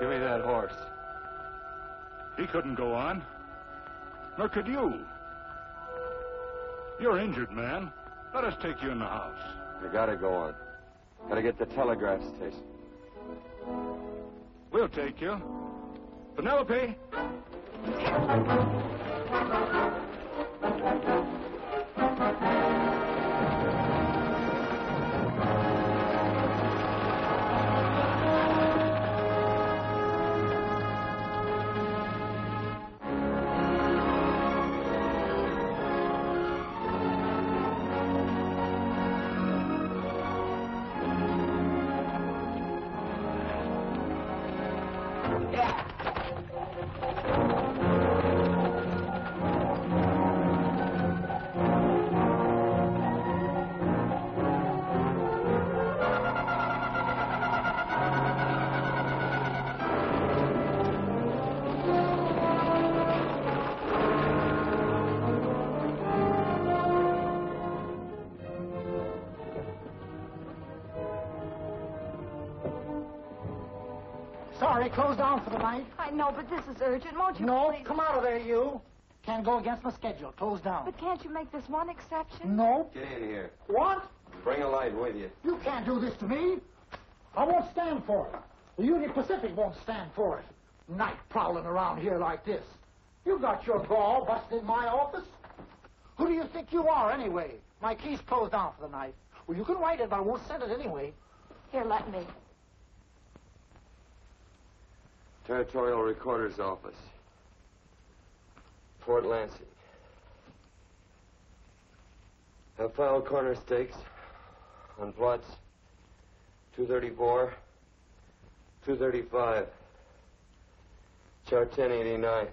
Give me that horse. He couldn't go on. Nor could you. You're injured, man. Let us take you in the house. You gotta go on. Gotta get to the telegraph station. We'll take you. Penelope! Sorry, closed down for the night. I know, but this is urgent. Won't you No, please? come out of there, you. Can't go against my schedule. Closed down. But can't you make this one exception? No. Get in here. What? Bring a light with you. You can't do this to me. I won't stand for it. The Union Pacific won't stand for it. Night prowling around here like this. You got your gall busting in my office. Who do you think you are, anyway? My key's closed down for the night. Well, you can write it, but I won't send it anyway. Here, let me. Territorial Recorder's Office. Fort Lansing. Have filed corner stakes on plots 234, 235, chart 1089.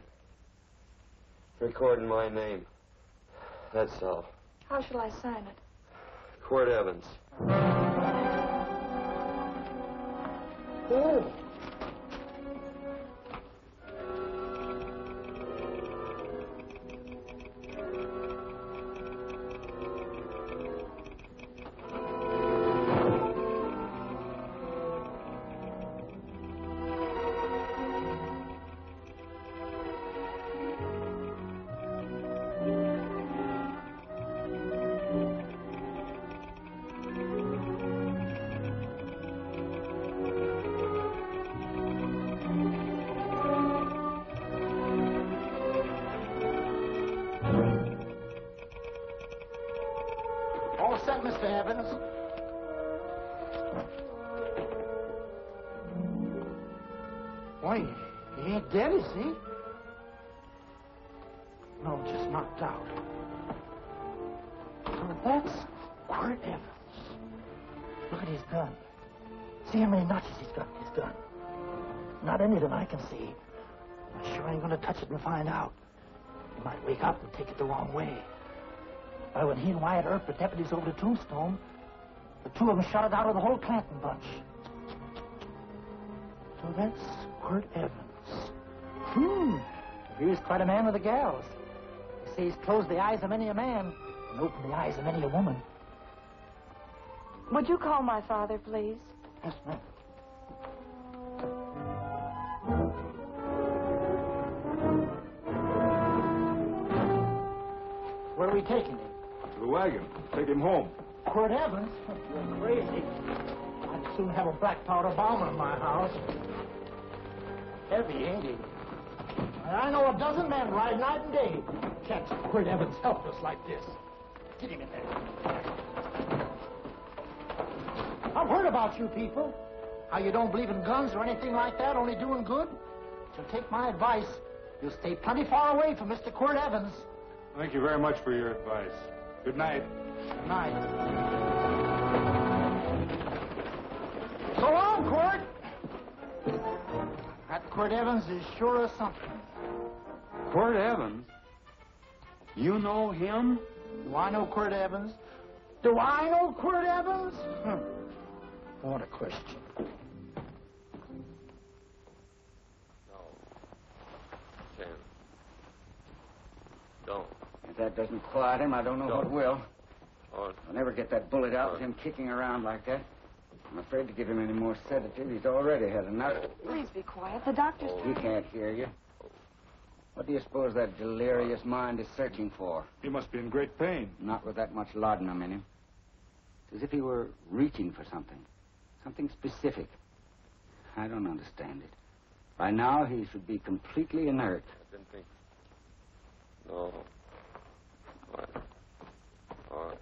Recording my name. That's all. How shall I sign it? Quirt Evans. Oh. All set, Mr. Evans. Why, he ain't dead, is he? No, just knocked out. So that's Quirt Evans. Look at his gun. See how many notches he's got in his gun. Not any of them I can see. I sure ain't gonna touch it and find out. He might wake up and take it the wrong way. Why, when he and Wyatt Earp were deputies over to Tombstone, the two of them shot it out of the whole Clanton bunch. So that's Quirt Evans. He was quite a man with the gals. They say he's closed the eyes of many a man and opened the eyes of many a woman. Would you call my father, please? Yes, ma'am. Where are we taking him? To the wagon. Take him home. Quirt Evans? You're crazy. I'd soon have a black powder bomber in my house. Heavy, ain't he? I know a dozen men ride night and day. Can't Quirt Evans helpless like this. Get him in there. I've heard about you people. How you don't believe in guns or anything like that, only doing good. So take my advice. You'll stay plenty far away from Mr. Quirt Evans. Thank you very much for your advice. Good night. Good night. So long, Quirt. That Quirt Evans is sure of something. Quirt Evans? You know him? Do I know Quirt Evans? Do I know Quirt Evans? What a question. No. Ken. Don't. If that doesn't quiet him, I don't know what will. Oh, I'll never get that bullet out with him kicking around like that. I'm afraid to give him any more sedative. He's already had enough. Please be quiet. The doctor's... He can't hear you. What do you suppose that delirious mind is searching for? He must be in great pain. Not with that much laudanum in him. It's as if he were reaching for something. Something specific. I don't understand it. By now, he should be completely inert. I didn't think... No. All right.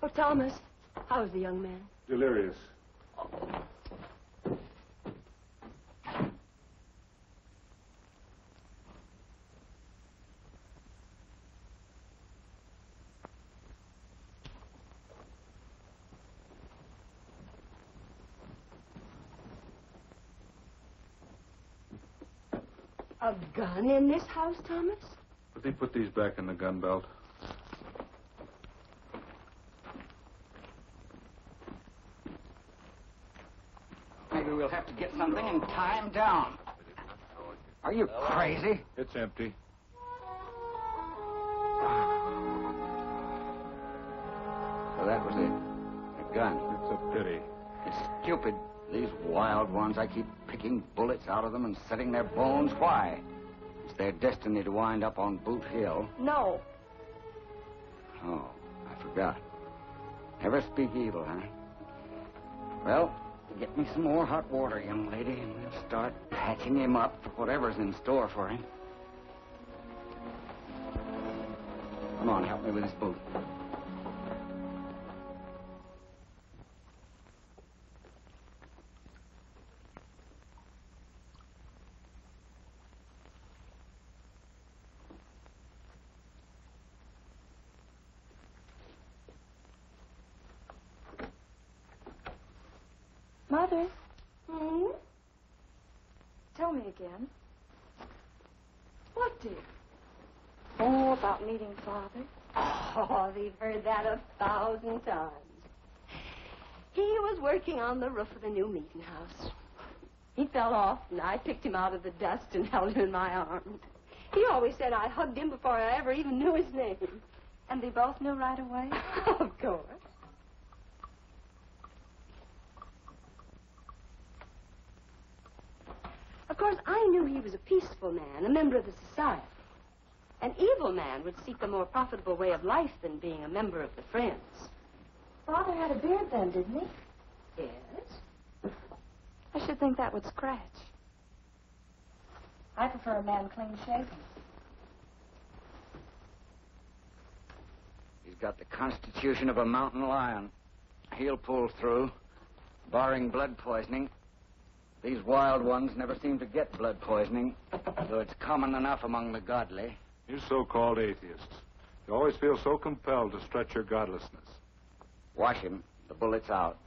Oh, Thomas, how's the young man? Delirious. A gun in this house, Thomas? But they put these back in the gun belt. Maybe we'll have to get something and tie him down. Are you crazy? It's empty. So that was it. A gun. It's a pity. It's stupid. These wild ones, I keep picking bullets out of them and setting their bones. Why? It's their destiny to wind up on Boot Hill. No. Oh, I forgot. Never speak evil, huh? Well, get me some more hot water, young lady, and we'll start patching him up for whatever's in store for him. Come on, help me with this boot. Mother, Tell me again. What, dear? oh, about meeting Father. Oh, we've heard that 1,000 times. He was working on the roof of the new meeting house. He fell off, and I picked him out of the dust and held him in my arms. He always said I hugged him before I ever even knew his name. And they both knew right away? Of course. Of course, I knew he was a peaceful man, a member of the society. An evil man would seek a more profitable way of life than being a member of the Friends. Father had a beard then, didn't he? Yes? I should think that would scratch. I prefer a man clean shaven. He's got the constitution of a mountain lion. He'll pull through, barring blood poisoning. These wild ones never seem to get blood poisoning, though it's common enough among the godly. You so-called atheists. You always feel so compelled to stretch your godlessness. Wash him. The bullet's out.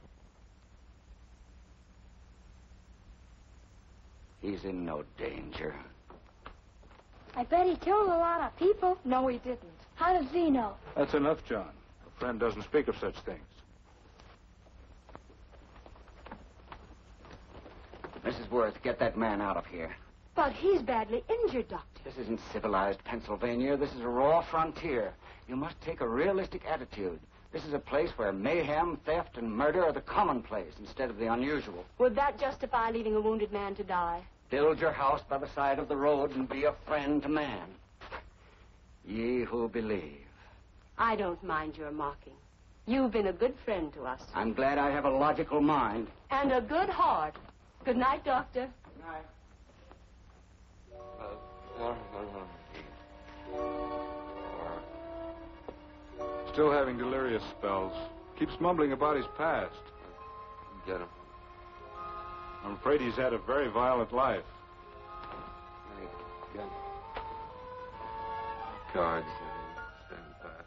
He's in no danger. I bet he killed a lot of people. No, he didn't. How does he know? That's enough, John. A friend doesn't speak of such things. Mrs. Worth, get that man out of here. But he's badly injured, Doctor. This isn't civilized Pennsylvania. This is a raw frontier. You must take a realistic attitude. This is a place where mayhem, theft, and murder are the commonplace instead of the unusual. Would that justify leaving a wounded man to die? Build your house by the side of the road and be a friend to man. Ye who believe. I don't mind your mocking. You've been a good friend to us. I'm glad I have a logical mind. And a good heart. Good night, Doctor. Good night. Still having delirious spells. Keeps mumbling about his past. Get him. I'm afraid he's had a very violent life. Get him. Cards. Stand pat.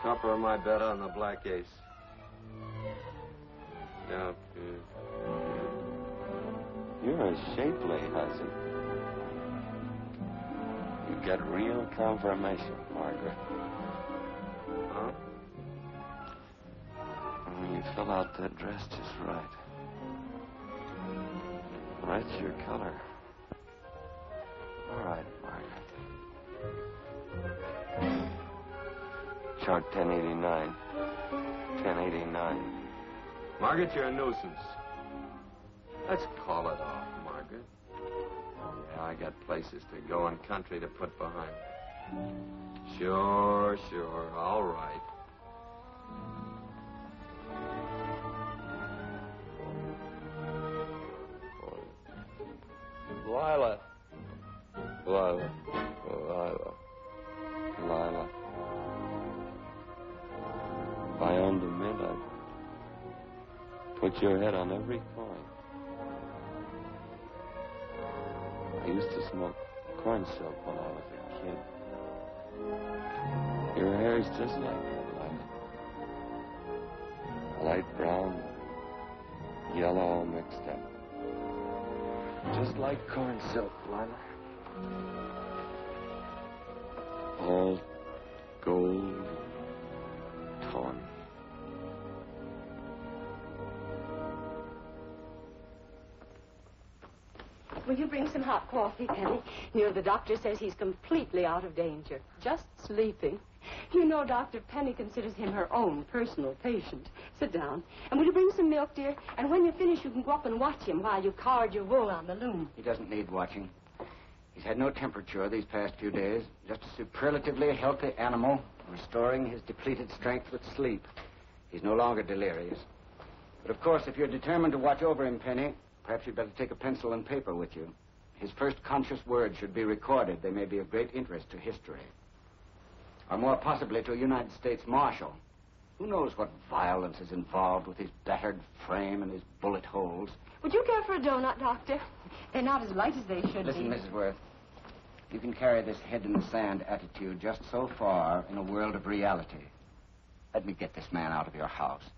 Copper on my bet on the black ace. Now, you're a shapely hussy. You get real confirmation, Margaret. Huh? You fill out that dress just right. That's your color. All right, Margaret. Chart 1089. 1089. Margaret, you're a nuisance. Let's call it off, Margaret. Yeah, I got places to go and country to put behind me. Sure. All right. Lila. If I owned a mint, I'd put your head on every coin. I used to smoke corn silk when I was a kid. Your hair's just like that, Lila. Light brown, yellow all mixed up. Just like corn silk, Lila. All gold, tawny. Will you bring some hot coffee, Penny? You know, the doctor says he's completely out of danger. Just sleeping. You know, Dr. Penny considers him her own personal patient. Sit down. And will you bring some milk, dear? And when you finish, you can go up and watch him while you card your wool on the loom. He doesn't need watching. He's had no temperature these past few days. Just a superlatively healthy animal, restoring his depleted strength with sleep. He's no longer delirious. But, of course, if you're determined to watch over him, Penny, perhaps you'd better take a pencil and paper with you. His first conscious words should be recorded. They may be of great interest to history. Or more possibly to a United States Marshal. Who knows what violence is involved with his battered frame and his bullet holes. Would you care for a donut, Doctor? They're not as light as they should Listen, be. Mrs. Worth. You can carry this head-in-the-sand attitude just so far in a world of reality. Let me get this man out of your house.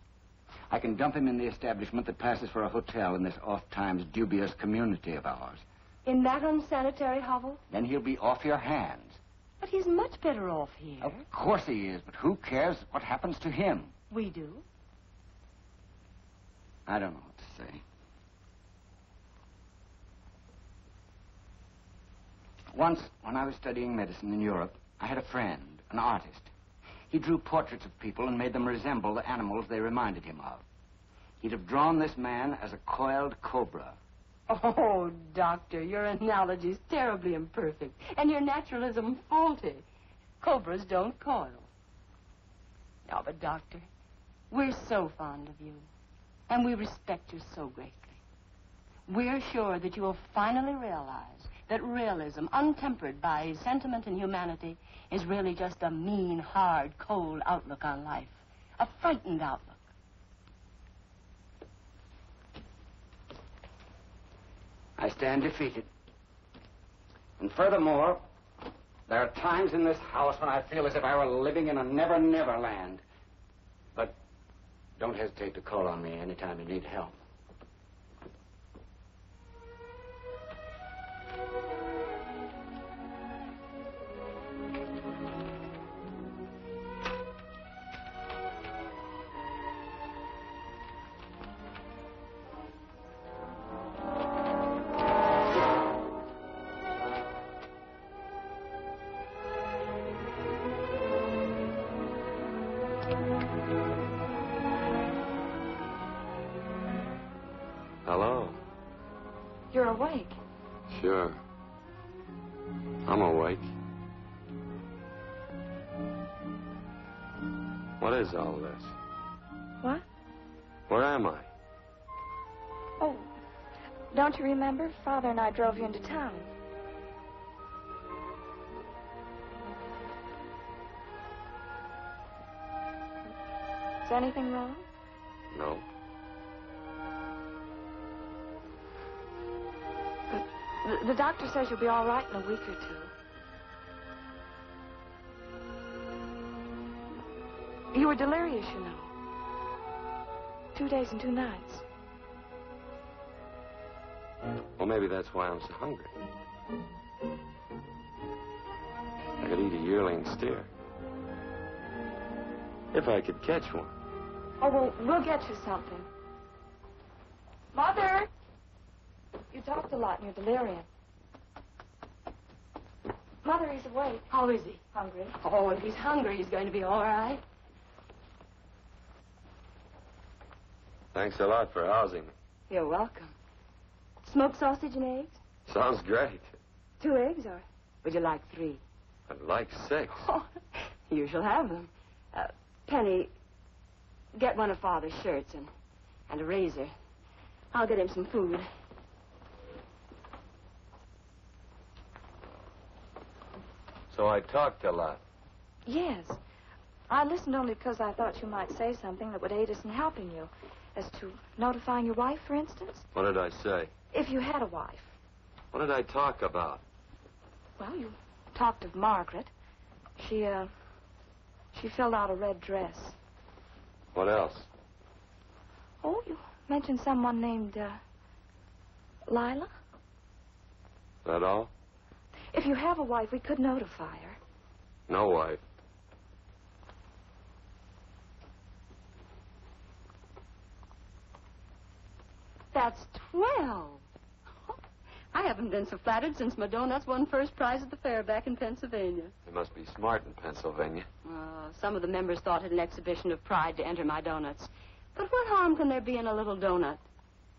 I can dump him in the establishment that passes for a hotel in this oft-times dubious community of ours. In that unsanitary hovel? Then he'll be off your hands. But he's much better off here. Of course he is, but who cares what happens to him? We do. I don't know what to say. Once, when I was studying medicine in Europe, I had a friend, an artist. He drew portraits of people and made them resemble the animals they reminded him of. He'd have drawn this man as a coiled cobra. Oh, Doctor, your analogy's terribly imperfect, and your naturalism faulty. Cobras don't coil. No, but, Doctor, we're so fond of you, and we respect you so greatly. We're sure that you will finally realize that realism, untempered by sentiment and humanity, is really just a mean, hard, cold outlook on life. A frightened outlook. I stand defeated. And furthermore, there are times in this house when I feel as if I were living in a never-never land. But don't hesitate to call on me anytime you need help. Hello. You're awake. Sure. I'm awake. What is all this? What? Where am I? Oh, don't you remember? Father and I drove you into town. Is anything wrong? No. The doctor says you'll be all right in a week or two. You were delirious, you know. 2 days and 2 nights. Well, maybe that's why I'm so hungry. I could eat a yearling steer. If I could catch one. Oh, well, we'll get you something. Mother! You talked a lot in your delirium. Mother, he's awake. How is he? Hungry. Oh, if he's hungry, he's going to be all right. Thanks a lot for housing me. You're welcome. Smoked sausage and eggs? Sounds great. 2 eggs, or would you like 3? I'd like 6. Oh, you shall have them. Penny, get one of Father's shirts and a razor. I'll get him some food. So I talked a lot. Yes. I listened only because I thought you might say something that would aid us in helping you. As to notifying your wife, for instance? What did I say? If you had a wife. What did I talk about? Well, you talked of Margaret. She filled out a red dress. What else? Oh, you mentioned someone named, Lila? That all? If you have a wife, we could notify her. No wife. That's 12. I haven't been so flattered since my donuts won first prize at the fair back in Pennsylvania. They must be smart in Pennsylvania. Some of the members thought it an exhibition of pride to enter my donuts. But what harm can there be in a little donut?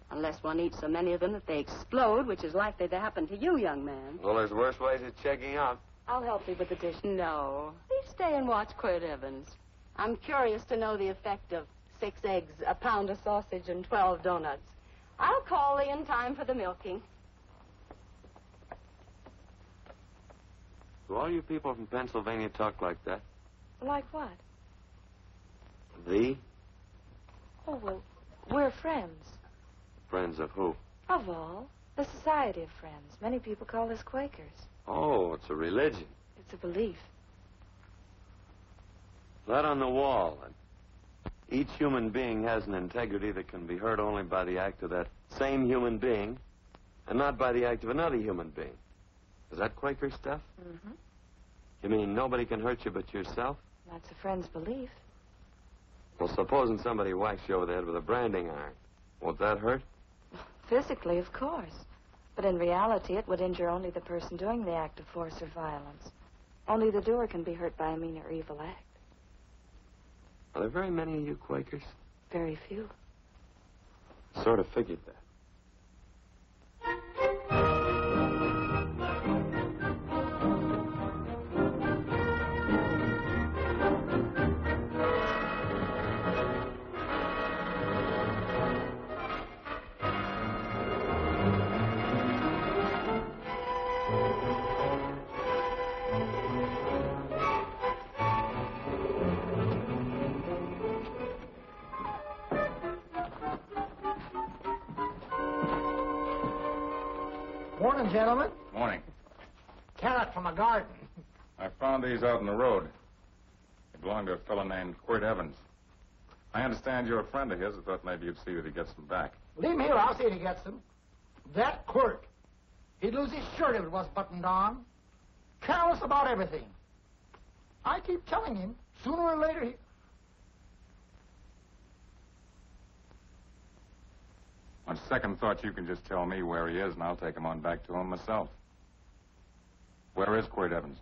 Unless one eats so many of them that they explode, which is likely to happen to you, young man. Well, there's worse ways of checking out. I'll help you with the dish. No. Please stay and watch Quirt Evans. I'm curious to know the effect of 6 eggs, a pound of sausage, and 12 donuts. I'll call thee in time for the milking. Do all you people from Pennsylvania talk like that? Like what? Thee? Oh, well, we're friends. Friends of who? Of all. The Society of Friends. Many people call us Quakers. Oh, it's a religion. It's a belief. That on the wall. Each human being has an integrity that can be hurt only by the act of that same human being, and not by the act of another human being. Is that Quaker stuff? Mm-hmm. You mean nobody can hurt you but yourself? That's a friend's belief. Well, supposing somebody whacks you over the head with a branding iron. Won't that hurt? Physically, of course. But in reality, it would injure only the person doing the act of force or violence. Only the doer can be hurt by a mean or evil act. Are there very many of you Quakers? Very few. Sort of figured that. Morning, gentlemen. Morning. Carrot from a garden. I found these out on the road. They belong to a fellow named Quirt Evans. I understand you're a friend of his. I thought maybe you'd see that he gets them back. Leave him here. I'll see if he gets them. That Quirt. He'd lose his shirt if it was buttoned on. Careless about everything. I keep telling him, sooner or later he... On second thought, you can just tell me where he is, and I'll take him on back to him myself. Where is Quirt Evans?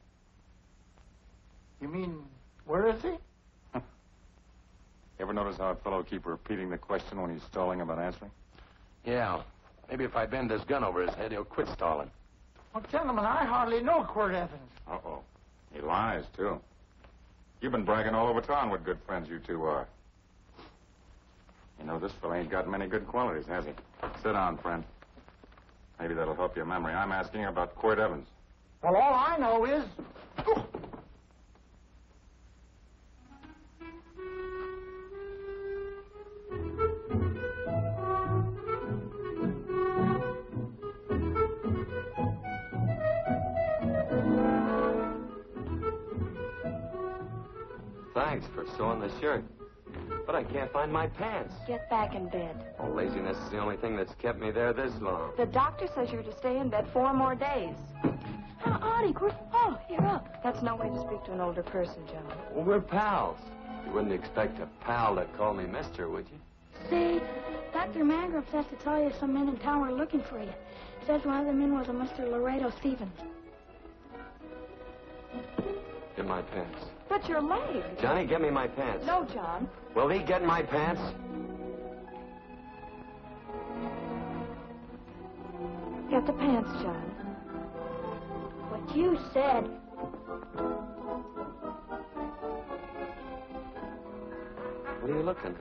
You mean, where is he? You ever notice how a fellow keep repeating the question when he's stalling about answering? Yeah. Maybe if I bend this gun over his head, he'll quit stalling. Well, gentlemen, I hardly know Quirt Evans. Uh-oh. He lies, too. You've been bragging all over town what good friends you two are. You know, this fellow ain't got many good qualities, has he? Sit down, friend. Maybe that'll help your memory. I'm asking about Quirt Evans. Well, all I know is... Thanks for sewing the shirt. But I can't find my pants. Get back in bed. Oh, laziness is the only thing that's kept me there this long. The doctor says you're to stay in bed 4 more days. Audie, oh, you're up. That's no way to speak to an older person, John. Well, we're pals. You wouldn't expect a pal to call me mister, would you? See, that Dr. Mangrove says to tell you some men in town were looking for you. Says one of the men was a Mr. Laredo Stevens. Get my pants. But your leg. Johnny, get me my pants. No, John. Will he get my pants? Get the pants, John. What you said. What are you looking at?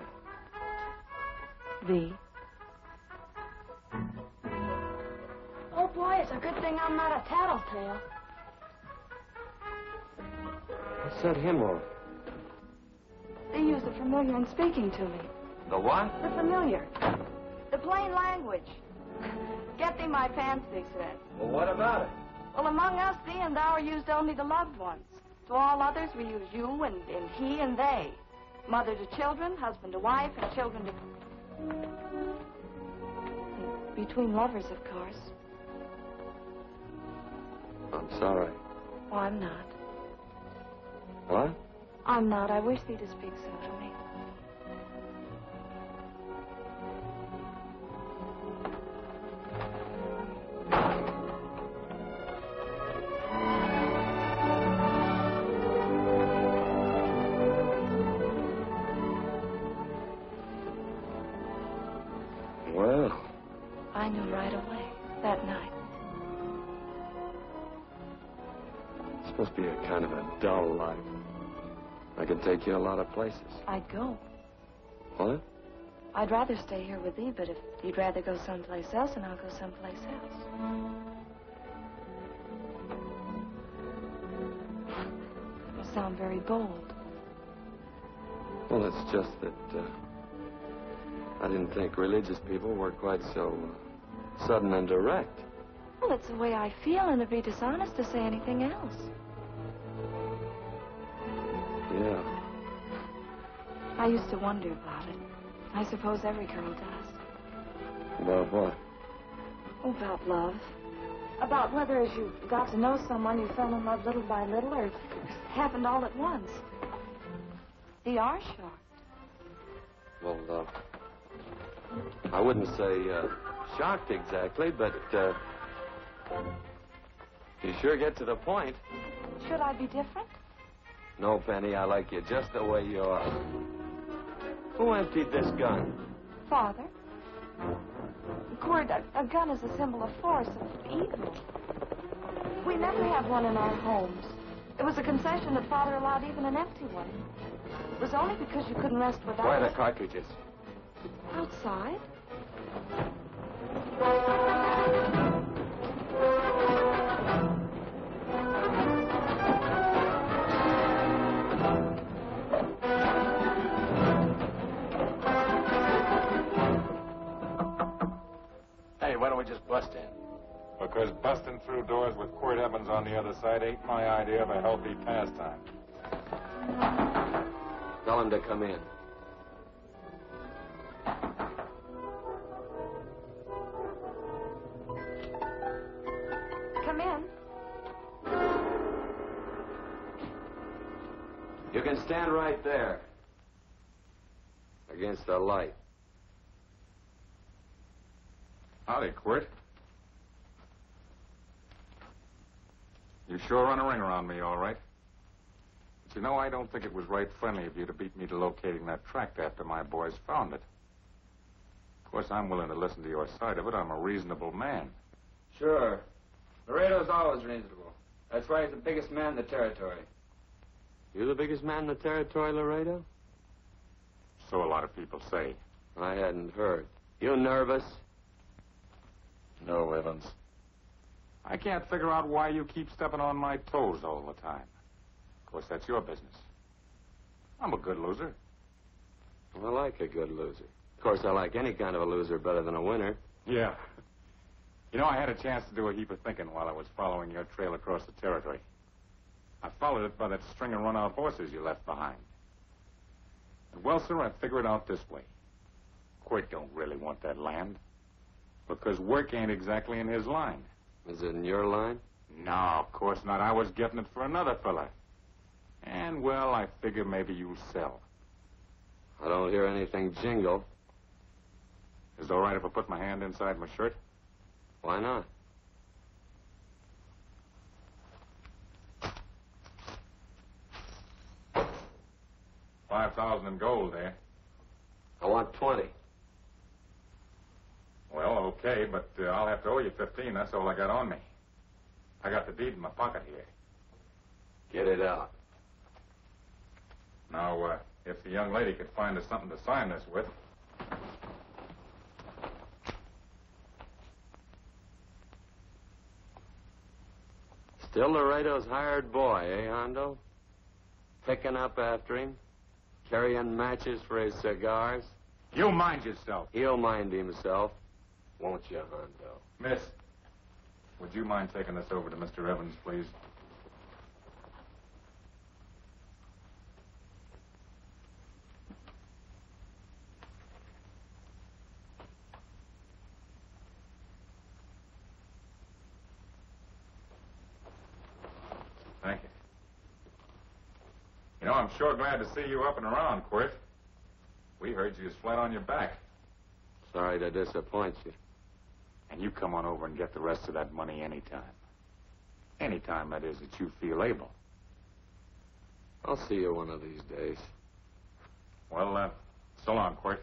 V. Oh, boy, it's a good thing I'm not a tattletale. What's that hymn on? They use the familiar in speaking to me. The what? The familiar. The plain language. Get thee my pants, they said. Well, what about it? Well, among us, thee and thou are used only to loved ones. To all others, we use you and he and they. Mother to children, husband to wife, and children to... Between lovers, of course. I'm sorry. Oh, I'm not. What? I'm not. I wish thee to speak so to me. Well. I knew right away, that night. It's supposed to be a kind of a dull life. I could take you a lot of places. I'd go. What? I'd rather stay here with thee, but if you'd rather go someplace else, then I'll go someplace else. You sound very bold. Well, it's just that I didn't think religious people were quite so sudden and direct. Well, it's the way I feel, and it'd be dishonest to say anything else. Yeah. I used to wonder about it. I suppose every girl does. About what? Oh, about love. About whether as you got to know someone, you fell in love little by little, or it happened all at once. They are shocked. Well, I wouldn't say shocked exactly, but you sure get to the point. Should I be different? No, Penny, I like you just the way you are. Who emptied this gun? Father. Quirt, a gun is a symbol of force, of evil. We never had one in our homes. It was a concession that Father allowed even an empty one. It was only because you couldn't rest without Where are it. the cartridges? Outside? Hey, why don't we just bust in? Because busting through doors with Quirt Evans on the other side ain't my idea of a healthy pastime. Tell him to come in. Come in. You can stand right there. Against the light. Howdy, Quirt. You sure run a ring around me, all right. But you know, I don't think it was right friendly of you to beat me to locating that tract after my boys found it. Of course, I'm willing to listen to your side of it. I'm a reasonable man. Sure. Laredo's always reasonable. That's why he's the biggest man in the territory. You the biggest man in the territory, Laredo? So a lot of people say. I hadn't heard. You nervous? No, Evans. I can't figure out why you keep stepping on my toes all the time. Of course, that's your business. I'm a good loser. I like a good loser. Of course, I like any kind of a loser better than a winner. Yeah. You know, I had a chance to do a heap of thinking while I was following your trail across the territory. I followed it by that string of run-out horses you left behind. And, well, sir, I figured it out this way. Quirt don't really want that land. Because work ain't exactly in his line. Is it in your line? No, of course not. I was getting it for another fella. And, well, I figure maybe you'll sell. I don't hear anything jingle. Is it all right if I put my hand inside my shirt? Why not? $5,000 in gold, eh? I want 20. Well, okay, but I'll have to owe you 15. That's all I got on me. I got the deed in my pocket here. Get it out. Now, if the young lady could find us something to sign this with. Still Laredo's hired boy, eh, Hondo? Picking up after him, carrying matches for his cigars. You mind yourself. He'll mind himself, won't you, Hondo? Miss, would you mind taking this over to Mr. Evans, please? Thank you. You know, I'm sure glad to see you up and around, Quirt. We heard you was flat on your back. Sorry to disappoint you. And you come on over and get the rest of that money anytime. Anytime, that is, that you feel able. I'll see you one of these days. Well, so long, Quirt.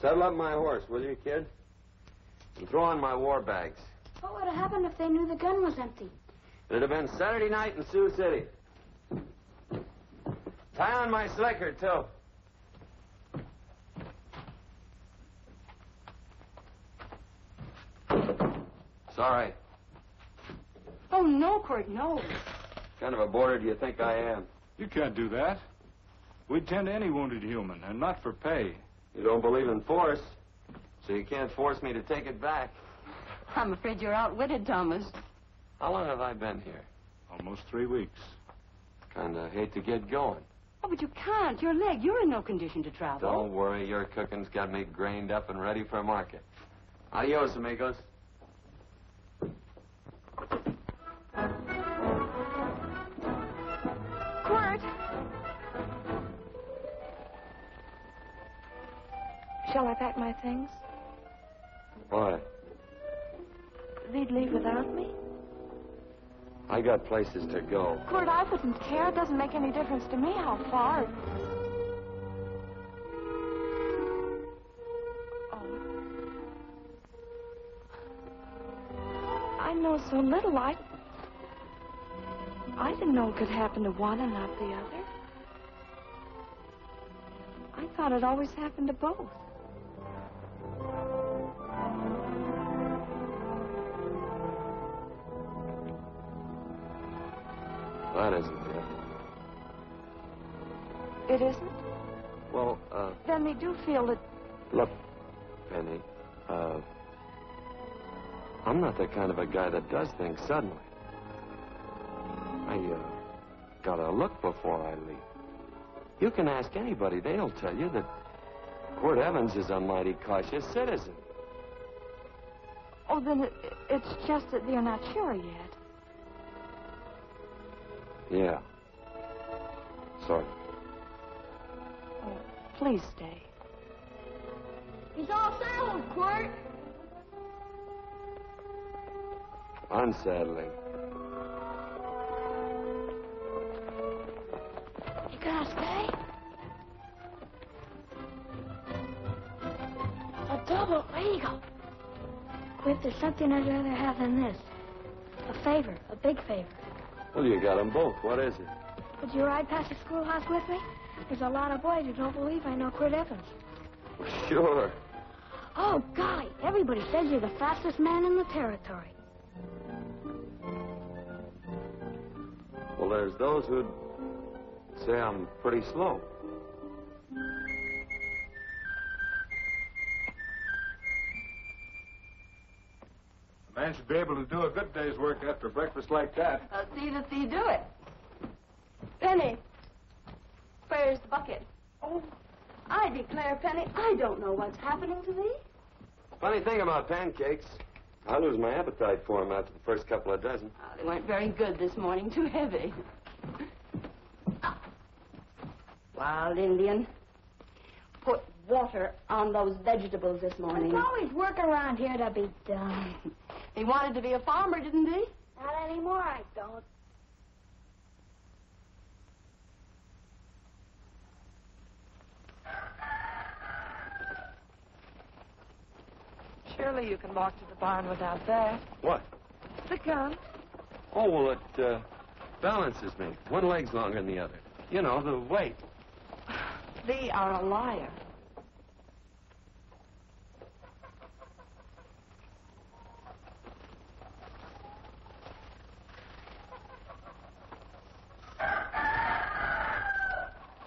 Saddle up my horse, will you, kid? And throw on my war bags. What would have happened if they knew the gun was empty? It'd have been Saturday night in Sioux City. Tie on my slicker, too. Sorry. Oh, no, Quirt, no. What kind of a boarder do you think I am? You can't do that. We'd tend to any wounded human, and not for pay. You don't believe in force, so you can't force me to take it back. I'm afraid you're outwitted, Thomas. How long have I been here? Almost 3 weeks. Kind of hate to get going. Oh, but you can't. Your leg. You're in no condition to travel. Don't worry, your cooking's got me grained up and ready for market. Adios, amigos. Quirt! Shall I pack my things? Why? They'd leave without me? I got places to go. Quirt, I wouldn't care. It doesn't make any difference to me how far. Oh. I know so little. I didn't know it could happen to one and not the other. I thought it always happened to both. That isn't it. It isn't? Well, Then they do feel that... look, Penny, I'm not the kind of a guy that does things suddenly. I, gotta look before I leave. You can ask anybody. They'll tell you that Quirt Evans is a mighty cautious citizen. Oh, then it's just that they're not sure yet. Yeah. Sort of. Oh, please stay. He's all saddled, Quirt. Unsaddling. You gonna stay? A double eagle. Quirt, there's something I'd rather have than this. A favor, a big favor. Well, you got them both. What is it? Would you ride past the schoolhouse with me? There's a lot of boys who don't believe I know Quirt Evans. Sure. Oh, golly, everybody says you're the fastest man in the territory. Well, there's those who'd say I'm pretty slow. The Man should be able to do a good day's work after breakfast like that. I'll see that thee do it. Penny, where's the bucket? Oh, I declare, Penny, I don't know what's happening to thee. Funny thing about pancakes. I lose my appetite for them after the first couple of dozen. Oh, they weren't very good this morning, too heavy. Wild Indian, put water on those vegetables this morning. There's always work around here to be done. He wanted to be a farmer, didn't he? Not anymore, I don't. Surely you can walk to the barn without that. What? The gun. Oh, well, it balances me. One leg's longer than the other. You know, the weight. Thee are a liar.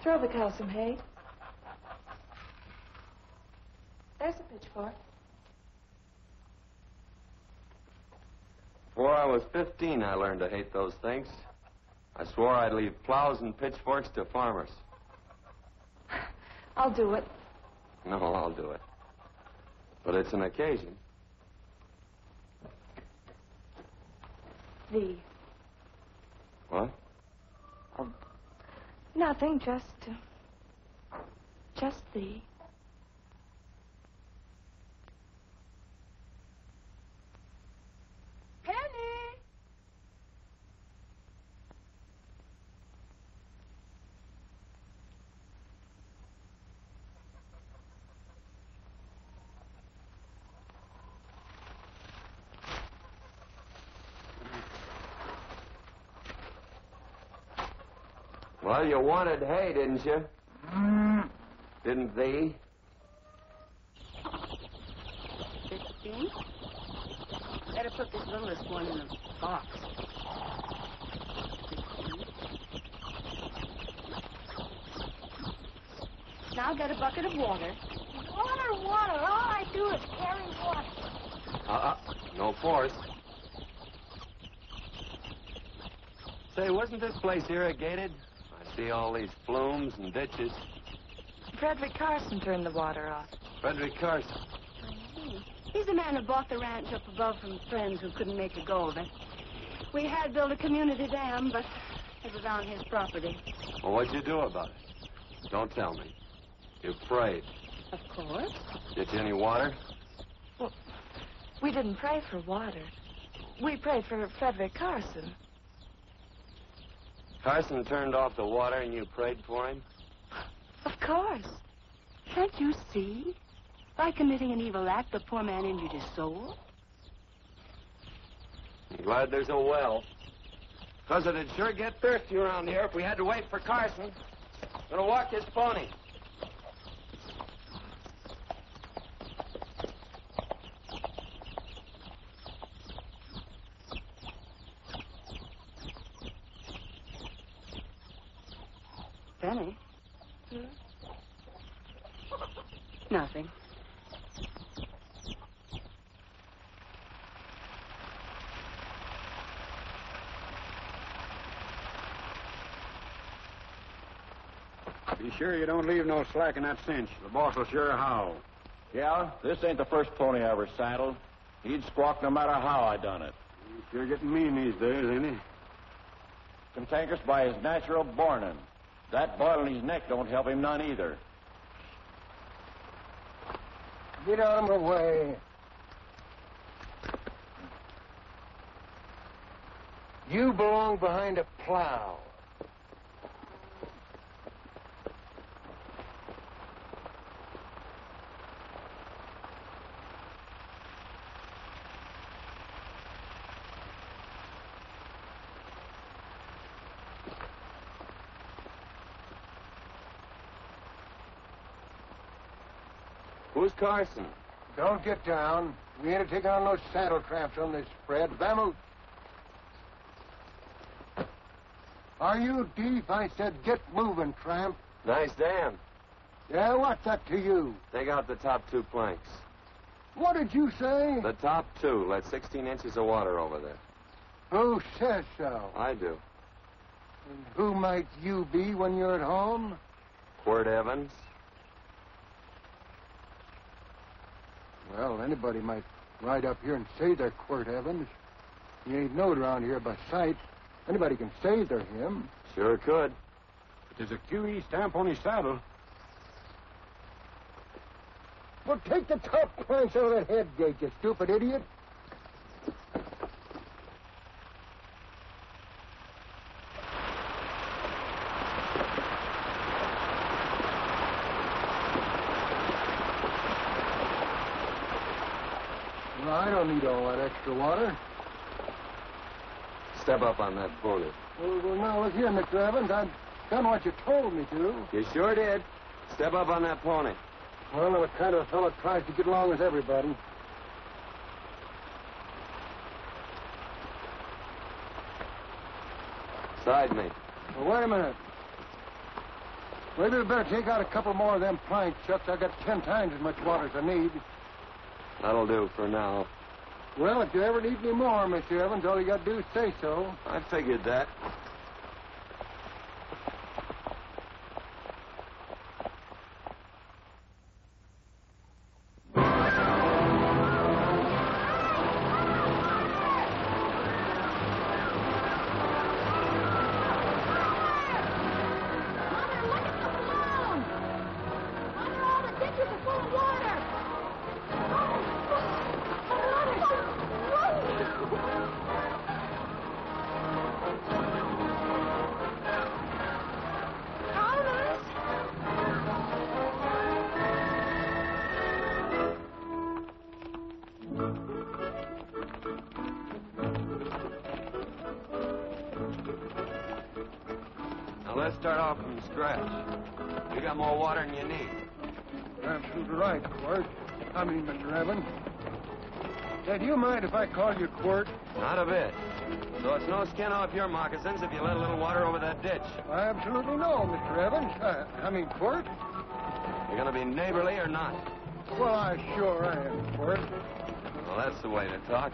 Throw the cow some hay. There's a pitchfork. Before I was 15, I learned to hate those things. I swore I'd leave plows and pitchforks to farmers. I'll do it. No, I'll do it. But it's an occasion. Thee. What? Oh, nothing, just thee. Penny! Well, you wanted hay, didn't you? Didn't thee? 15? Better put this littlest one in a box. 16. Now get a bucket of water. Water, water. All I do is carry water. No force. Say, wasn't this place irrigated? I see all these flumes and ditches. Frederick Carson turned the water off. Frederick Carson. He's the man who bought the ranch up above from friends who couldn't make a go of it. We had built a community dam, but it was on his property. Well, what'd you do about it? Don't tell me. You prayed. Of course. Get you any water? Well, we didn't pray for water. We prayed for Frederick Carson. Carson turned off the water and you prayed for him? Of course. Can't you see? By committing an evil act, the poor man injured his soul. I'm glad there's a well. Because it'd sure get thirsty around here if we had to wait for Carson. Gonna walk his pony. Penny? Nothing. Be sure you don't leave no slack in that cinch. The boss will sure howl. Yeah, this ain't the first pony I ever saddled. He'd squawk no matter how I done it. He's sure getting mean these days, ain't he? Cantankerous by his natural borning. That boil in his neck don't help him none either. Get out of my way. You belong behind a plow. Who's Carson? Don't get down. We ain't taking on no saddle tramps on this spread. Vamoose. Are you deep? I said get moving, tramp. Nice dam. Yeah, what's that to you? Take out the top 2 planks. What did you say? The top two let 16 inches of water over there. Who says so? I do. And who might you be when you're at home? Quirt Evans. Well, anybody might ride up here and say they're Quirt Evans. He ain't known around here by sight. Anybody can say they're him. Sure could. There's a QE stamp on his saddle. Well, take the top planks out of that head gate, you stupid idiot. Well, I don't need all that extra water. Step up on that pony. Well, now, look here, Mr. Evans. I've done what you told me to. You sure did. Step up on that pony. Well, I'm the kind of fellow that tries to get along with everybody. Side me. Well, wait a minute. Maybe we better take out a couple more of them planks, Chucks. I got 10 times as much water as I need. That'll do for now. Well, if you ever need any more, Mr. Evans, all you got to do is say so. I figured that. Let's start off from scratch. You got more water than you need. You're absolutely right, Quirt. Mr. Evans. Say, do you mind if I call you Quirt? Not a bit. So it's no skin off your moccasins if you let a little water over that ditch. I absolutely know, Mr. Evans. Quirt. You're going to be neighborly or not? Well, I sure am, Quirt. Well, that's the way to talk.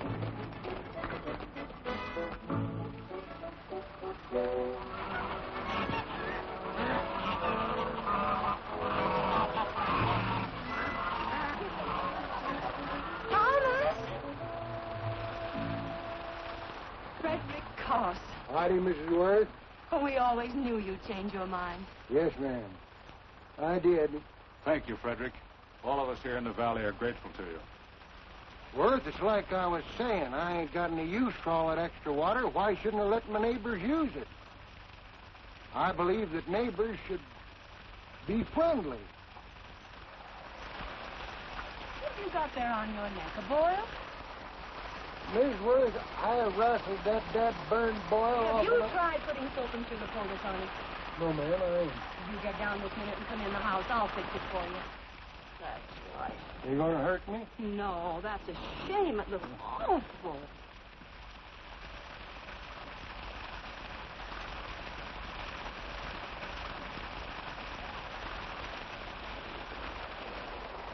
Howdy, Mrs. Worth. Oh, we always knew you'd change your mind. Yes, ma'am. I did. Thank you, Frederick. All of us here in the valley are grateful to you. Worth, it's like I was saying. I ain't got any use for all that extra water. Why shouldn't I let my neighbors use it? I believe that neighbors should be friendly. What have you got there on your neck? A boil? Miss Worth, I rustled that burned boil off. Have you tried putting soap and sugar poultice on it? No, ma'am, I ain't. You get down this minute and come in the house. I'll fix it for you. That's right. You gonna hurt me? No, that's a shame. It looks awful.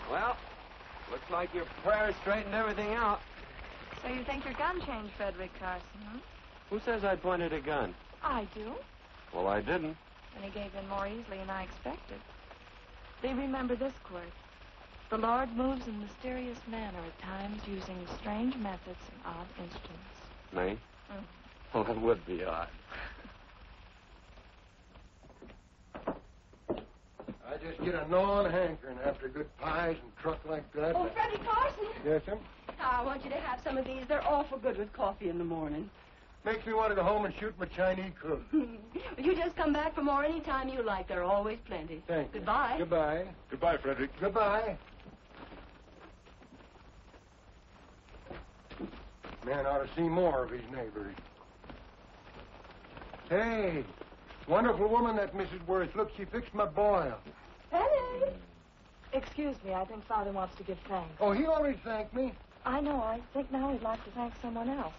Well, looks like your prayers straightened everything out. So you think your gun changed Frederick Carson, huh? Who says I pointed a gun? I do. Well, I didn't. And he gave in more easily than I expected. They remember this, Quirt. The Lord moves in mysterious manner at times, using strange methods and odd instruments. Me? Well, that would be odd. I just get a gnawing hankering after good pies and truck like that. Oh, Freddie Carson. Yes, sir? I want you to have some of these. They're awful good with coffee in the morning. Makes me want to go home and shoot my Chinese cook. You just come back for more any time you like. There are always plenty. Thank you. Goodbye. Goodbye. Goodbye, Frederick. Goodbye. Man ought to see more of his neighbors. Hey, wonderful woman, that Mrs. Worth. Look, she fixed my boil. Penny. Excuse me, I think Father wants to give thanks. Oh, he always thanked me. I know. I think now he'd like to thank someone else.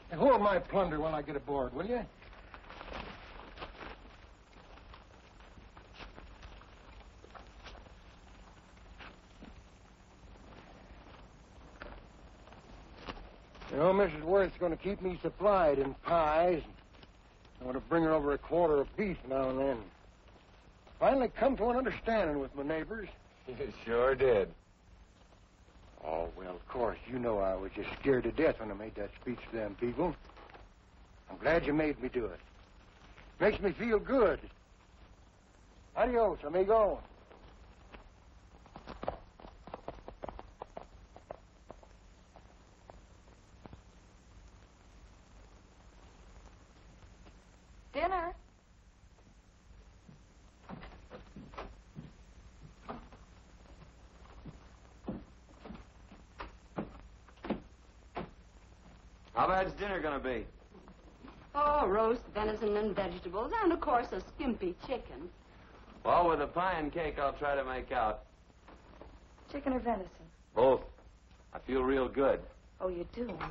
Hey, hold my plunder while I get aboard, will you? know, Mrs. Worth's going to keep me supplied in pies. I want to bring her over a quarter of beef now and then. Finally come to an understanding with my neighbors. You sure did. Oh, well, of course, you know I was just scared to death when I made that speech to them people. I'm glad you made me do it. Makes me feel good. Adios, amigo. Dinner. How bad's dinner gonna be? Oh, roast venison and vegetables, and of course a skimpy chicken. Well, with a pie and cake, I'll try to make out. Chicken or venison? Both. I feel real good. Oh, you do, huh?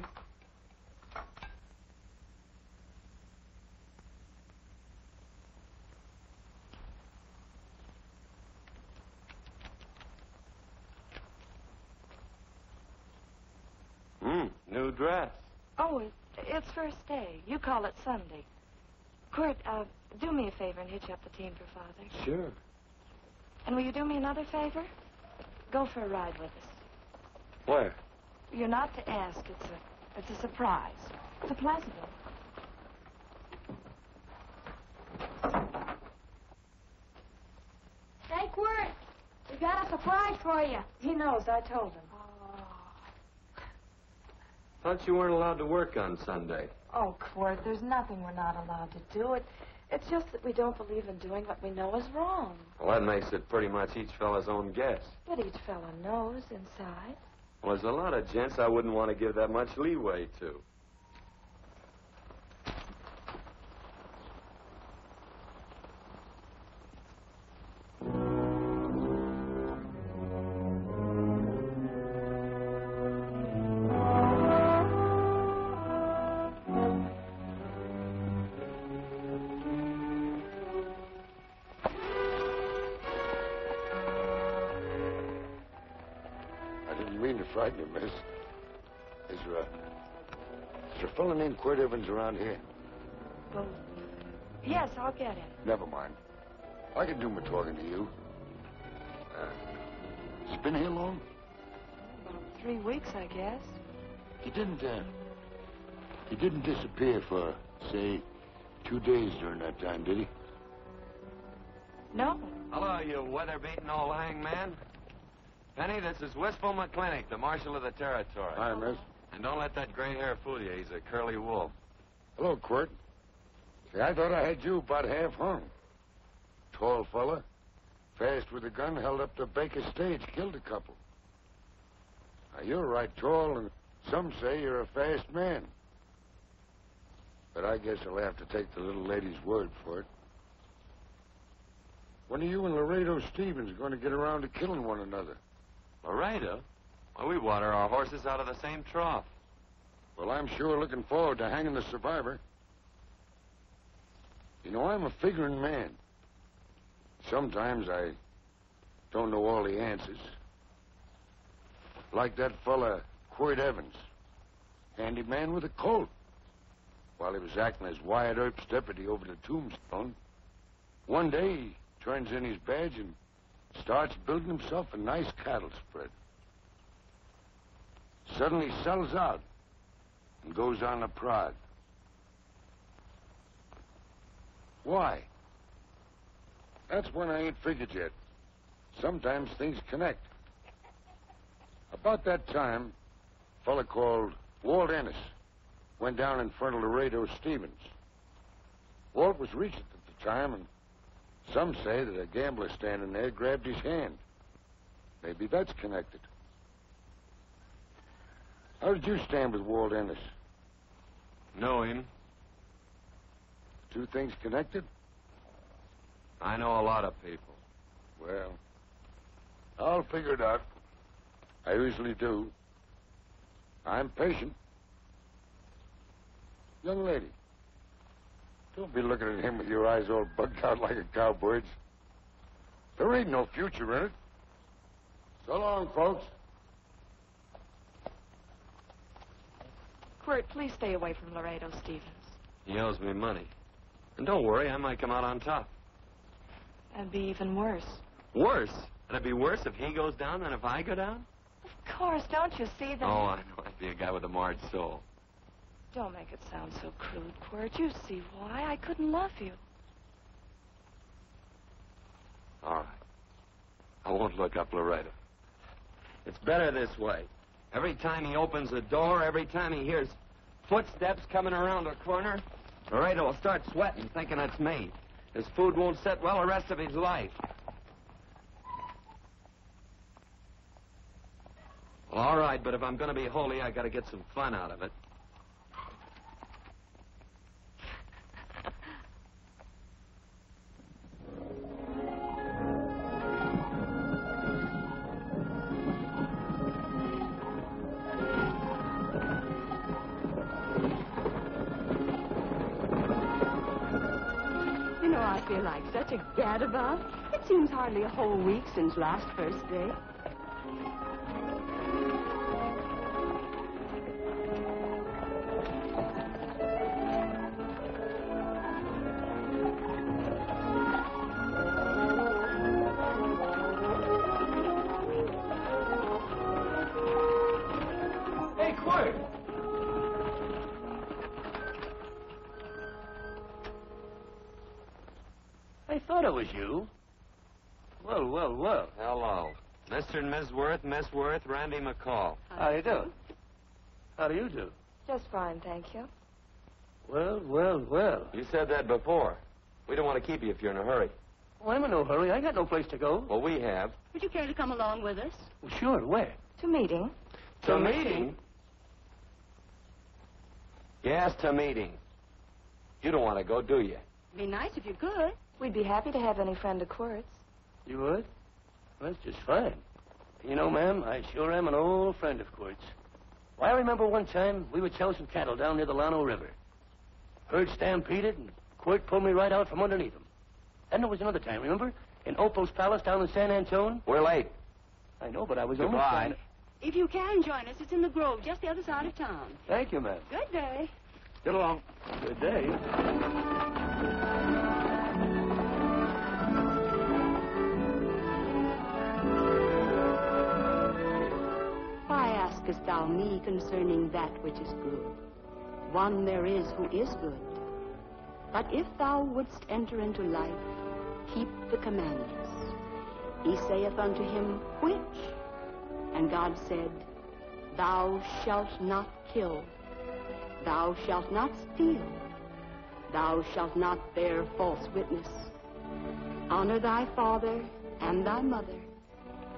New dress. Oh, it's first day. You call it Sunday. Quirt, do me a favor and hitch up the team for Father. Sure. And will you do me another favor? Go for a ride with us. Where? You're not to ask. It's a surprise. It's a pleasant one. Say, Quirt, we got a surprise for you. He knows. I told him. Thought you weren't allowed to work on Sunday. Oh, Quirt, there's nothing we're not allowed to do. It's just that we don't believe in doing what we know is wrong. Well, that makes it pretty much each fella's own guess. But each fellow knows inside. Well, there's a lot of gents I wouldn't want to give that much leeway to. Frighten you, miss. Is there a fellow named Quirt Evans around here? Well, yes, I'll get him. Never mind. I can do my talking to you. He's been here long? About 3 weeks, I guess. He didn't disappear for, say, 2 days during that time, did he? No. Hello, you weather-beaten old hangman. Penny, this is Wistful McClintock, the Marshal of the Territory. Hi, miss. And don't let that gray hair fool you. He's a curly wolf. Hello, Quirt. See, I thought I had you about half hung. Tall fella, fast with a gun, held up the Baker stage, killed a couple. Now, you're right tall, and some say you're a fast man. But I guess I'll have to take the little lady's word for it. When are you and Laredo Stevens going to get around to killing one another? Laredo? Well, we water our horses out of the same trough. Well, I'm sure looking forward to hanging the survivor. You know, I'm a figuring man. Sometimes I don't know all the answers. Like that fella, Quirt Evans. Handyman with a colt. While he was acting as Wyatt Earp's deputy over the tombstone, one day he turns in his badge and starts building himself a nice cattle spread. Suddenly sells out and goes on a prod. Why? That's one I ain't figured yet. Sometimes things connect. About that time, a fella called Walt Ennis went down in front of Laredo Stevens. Walt was recent at the time, and some say that a gambler standing there grabbed his hand. Maybe that's connected. How did you stand with Walt Ennis? Know him. Two things connected? I know a lot of people. Well, I'll figure it out. I usually do. I'm patient. Young lady, don't be looking at him with your eyes all bugged out like a cowbird's. There ain't no future in it. So long, folks. Quirt, please stay away from Laredo Stevens. He owes me money. And don't worry, I might come out on top. That'd be even worse. Worse? It'd be worse if he goes down than if I go down? Of course, don't you see that? Oh, I know. I'd be a guy with a marred soul. Don't make it sound so crude, Quirt. You see why. I couldn't love you. All right. I won't look up Laredo. It's better this way. Every time he opens the door, every time he hears footsteps coming around the corner, Laredo will start sweating, thinking it's me. His food won't set well the rest of his life. Well, all right, but if I'm going to be holy, I got to get some fun out of it. You know, I feel like such a gadabout. It seems hardly a whole week since last first day. Hey, Quirt! I thought it was you. Well, well, well. Hello. Mr. and Miss Worth, Randy McCall. How do you do? How do you do? Just fine, thank you. Well, well, well. You said that before. We don't want to keep you if you're in a hurry. Oh, I'm in no hurry. I got no place to go. Well, we have. Would you care to come along with us? Well, sure, where? To meeting. To meeting? Yes, to meeting. You don't want to go, do you? Be nice if you could. We'd be happy to have any friend of Quirt's. You would? Well, that's just fine. You know, ma'am, I sure am an old friend of Quirt's. Well, I remember one time we were chousing cattle down near the Llano River. Herd stampeded, and Quirt pulled me right out from underneath him. Then there was another time, remember? In Opal's Palace down in San Antone. We're late. I know, but I was Goodbye. almost trying to... If you can join us, it's in the Grove, just the other side of town. Thank you, ma'am. Good day. Get along. Good day. Why askest thou me concerning that which is good? One there is who is good. But if thou wouldst enter into life, keep the commandments. He saith unto him, which? And God said, thou shalt not kill. Thou shalt not steal. Thou shalt not bear false witness. Honor thy father and thy mother,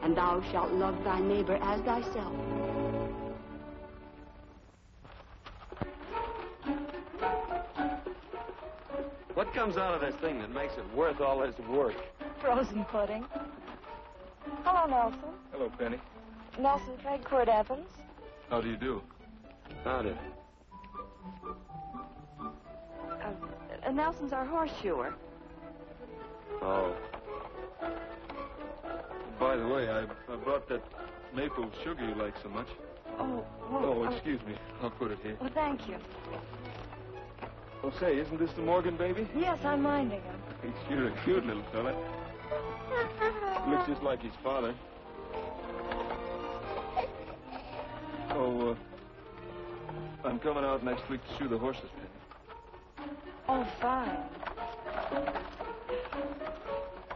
and thou shalt love thy neighbor as thyself. What comes out of this thing that makes it worth all this work? Frozen pudding. Hello, Nelson. Hello, Penny. Nelson Craig, Quirt Evans. How do you do? Howdy. Nelson's our horseshoer. Oh. By the way, I brought that maple sugar you like so much. Oh, Oh, excuse me. I'll put it here. Well, thank you. Oh, say, isn't this the Morgan baby? Yes, I'm minding him. He's sure a cute little fella. Looks just like his father. Oh, I'm coming out next week to shoe the horses, Penny. Oh, fine.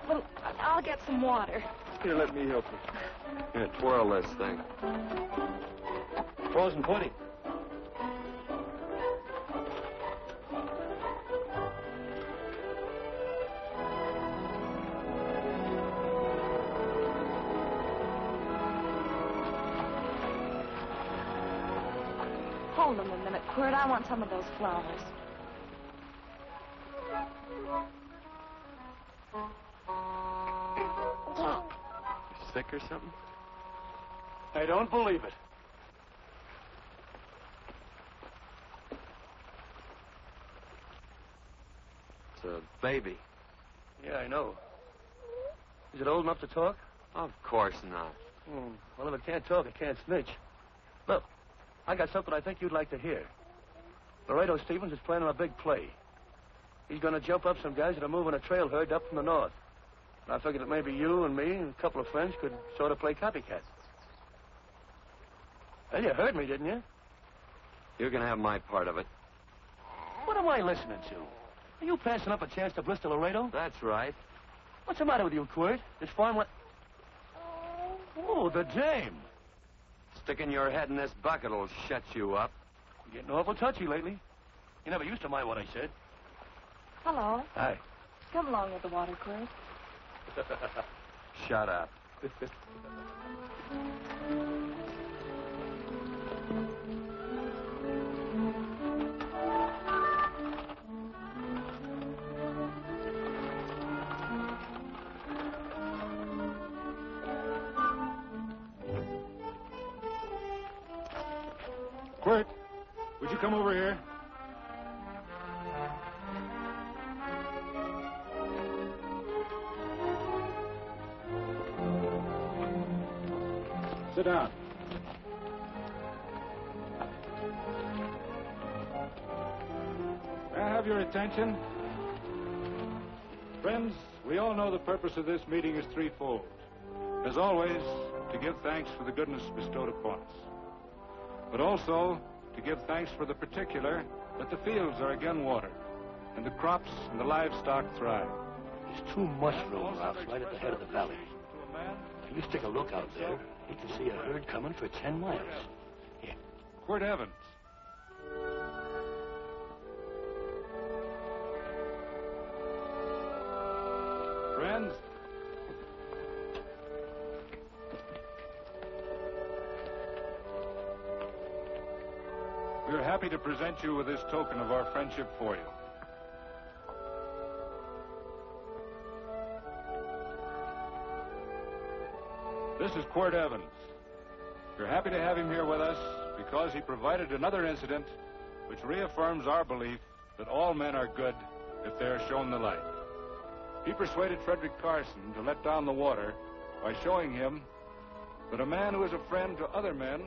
Well, I'll get some water. Here, let me help you. Here, twirl this thing. Frozen pudding. Hold them a minute, Quirt. I want some of those flowers. You sick or something? I don't believe it. It's a baby. Yeah, I know. Is it old enough to talk? Of course not. Well, if it can't talk, it can't snitch. Look, I got something I think you'd like to hear. Laredo Stevens is planning a big play. He's going to jump up some guys that are moving a trail herd up from the north. And I figured that maybe you and me and a couple of friends could sort of play copycat. Well, you heard me, didn't you? You're going to have my part of it. What am I listening to? Are you passing up a chance to blister Laredo? That's right. What's the matter with you, Quirt? This farm... Oh, the dame. Sticking your head in this bucket will shut you up. You're getting awful touchy lately. You never used to mind what I said. Hello. Hi. Come along with the water, Quirt. Shut up. Quirt, would you come over here? Sit down. May I have your attention? Friends, we all know the purpose of this meeting is threefold. As always, to give thanks for the goodness bestowed upon us, but also to give thanks for the particular that the fields are again watered and the crops and the livestock thrive. There's two mushroom rocks right at the head of the valley. If you stick a look out there, you can see a herd coming for 10 miles. Here. Quirt Evans. Friends, we are happy to present you with this token of our friendship for you. This is Quirt Evans. We're happy to have him here with us because he provided another incident which reaffirms our belief that all men are good if they are shown the light. He persuaded Frederick Carson to let down the water by showing him that a man who is a friend to other men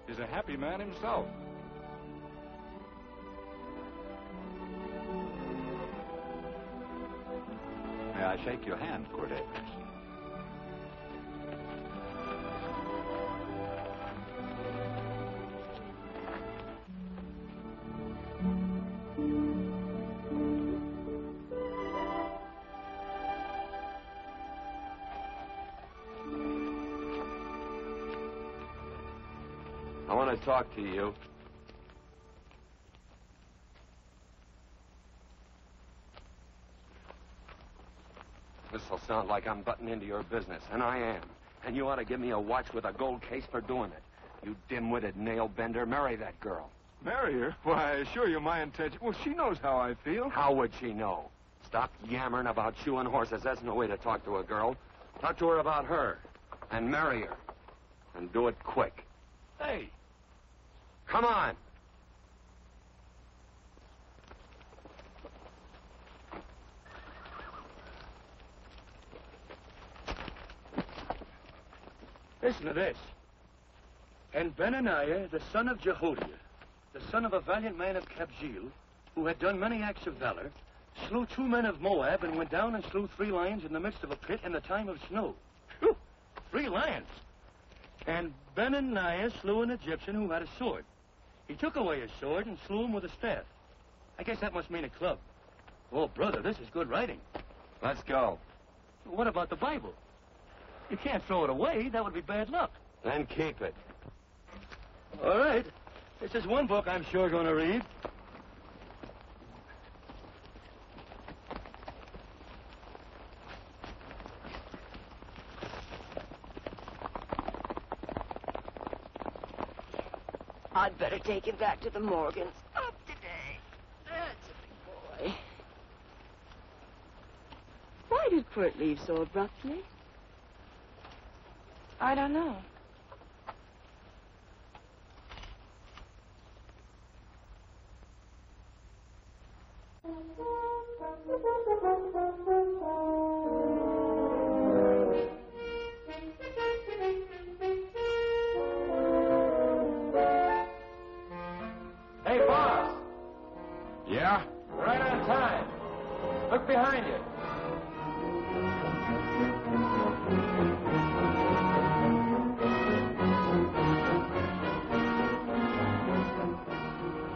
is a happy man himself. May I shake your hand, Quirt Evans? I want to talk to you. This'll sound like I'm butting into your business, and I am. And you ought to give me a watch with a gold case for doing it. You dim-witted nail-bender, marry that girl. Marry her? Why, I assure you my intention... Well, she knows how I feel. How would she know? Stop yammering about shoeing horses. That's no way to talk to a girl. Talk to her about her, and marry her. And do it quick. Hey. Come on. Listen to this. And Benaniah, the son of Jehoiada, the son of a valiant man of Kabzeel, who had done many acts of valor, slew 2 men of Moab and went down and slew 3 lions in the midst of a pit in the time of snow. Whew, 3 lions. And Benaniah slew an Egyptian who had a sword. He took away his sword and slew him with a staff. I guess that must mean a club. Oh, brother, this is good writing. Let's go. What about the Bible? You can't throw it away. That would be bad luck. Then keep it. All right. This is one book I'm sure going to read. I'd better take him back to the Morgans. Up today. That's a big boy. Why did Quirt leave so abruptly? I don't know. Hey, boss.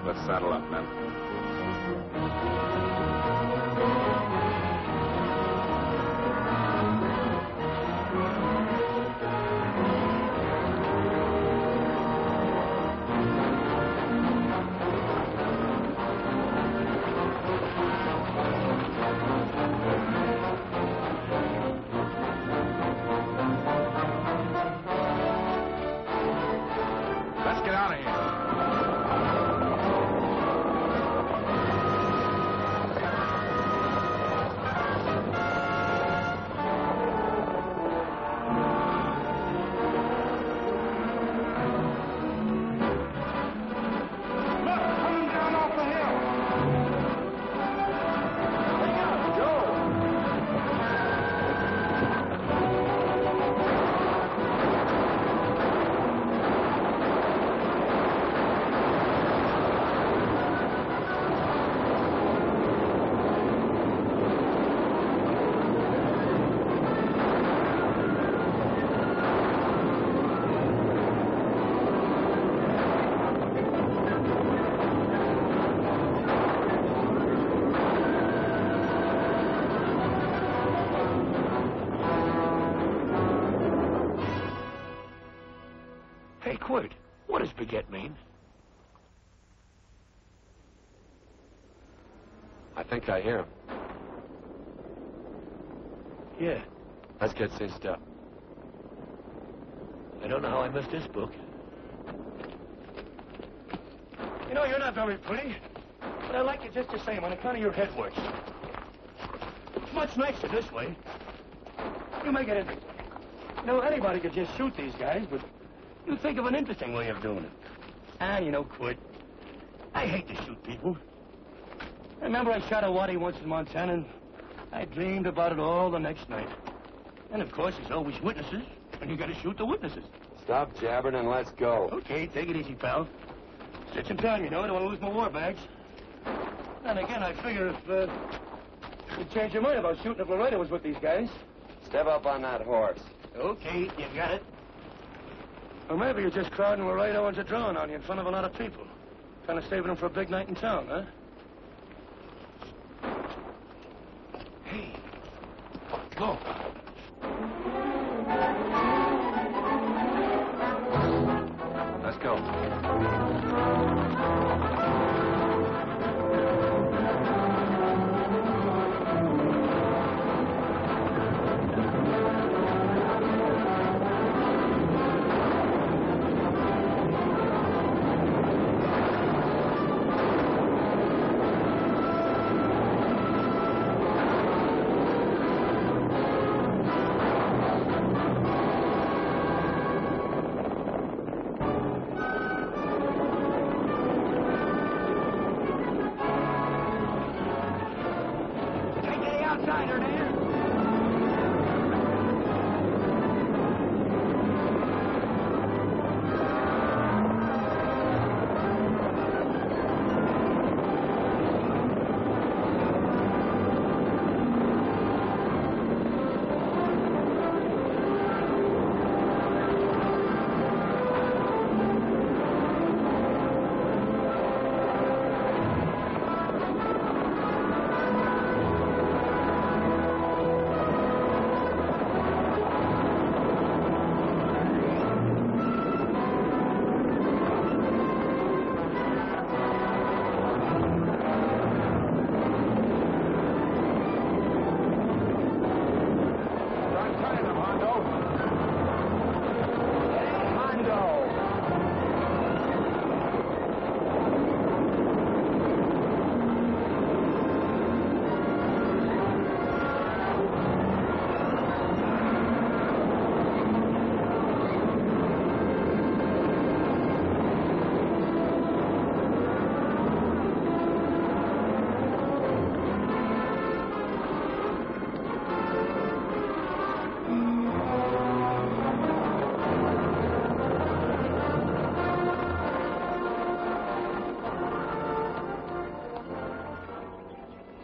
Let's saddle up, men. Let's get out of here. Hey, Quirt, what does baguette mean? I think I hear him. Yeah. Let's get cinched up. I don't know how I missed this book. You know, you're not very pretty, but I like you just the same on account of your head works. It's much nicer this way. You make it interesting. You know, anybody could just shoot these guys, but you think of an interesting way of doing it. Ah, you know, Quirt, I hate to shoot people. Remember I shot a waddy once in Montana, and I dreamed about it all the next night. And, of course, there's always witnesses, and you got to shoot the witnesses. Stop jabbering and let's go. Okay, take it easy, pal. Stitch in time, you know. I don't want to lose my war bags. And again, I figure if you'd change your mind about shooting if Loretta was with these guys. Step up on that horse. Okay, you got it. Or maybe you're just crowding Laredo into drawing on you in front of a lot of people. Trying to save them for a big night in town, huh? Hey, go. Let's go.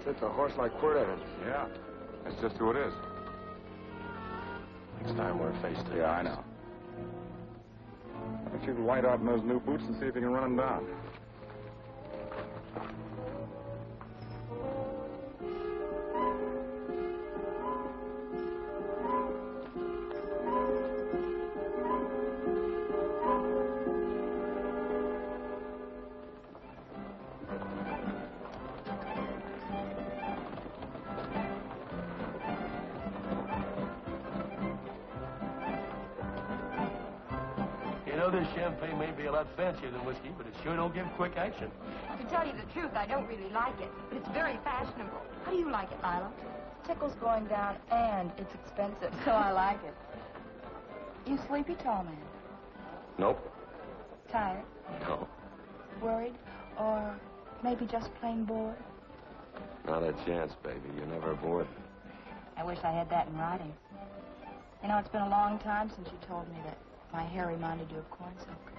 It's a horse like Quirt Evans. Yeah, that's just who it is. Next time we're face to face. Yeah, I know. Why don't you light out in those new boots and see if you can run him down? know, this champagne may be a lot fancier than whiskey, but it sure don't give quick action. To tell you the truth, I don't really like it, but it's very fashionable. How do you like it, Lila? Tickle's going down, and it's expensive, so I like it. You sleepy, tall man? Nope. Tired? No. Worried? Or maybe just plain bored? Not a chance, baby. You're never bored. I wish I had that in writing. You know, it's been a long time since you told me that my hair reminded you of corn silk.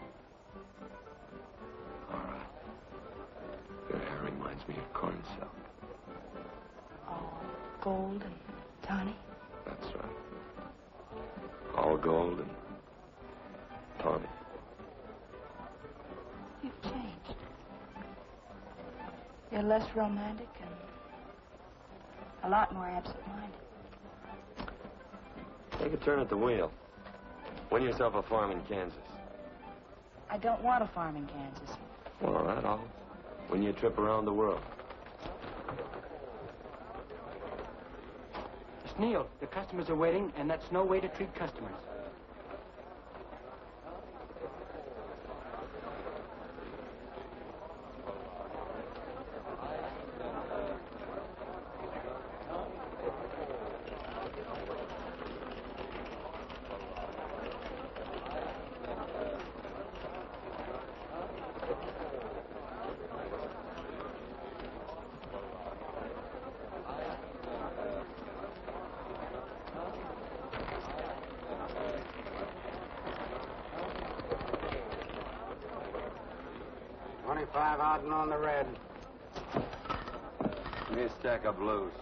All right. Your hair reminds me of corn silk. All gold and tawny? That's right. All gold and tawny. You've changed. You're less romantic and a lot more absent-minded. Take a turn at the wheel. Win yourself a farm in Kansas. I don't want a farm in Kansas. Well, all right, I'll win you a trip around the world. Miss Neal, the customers are waiting, and that's no way to treat customers. Odding on the red. Give me a stack of blues.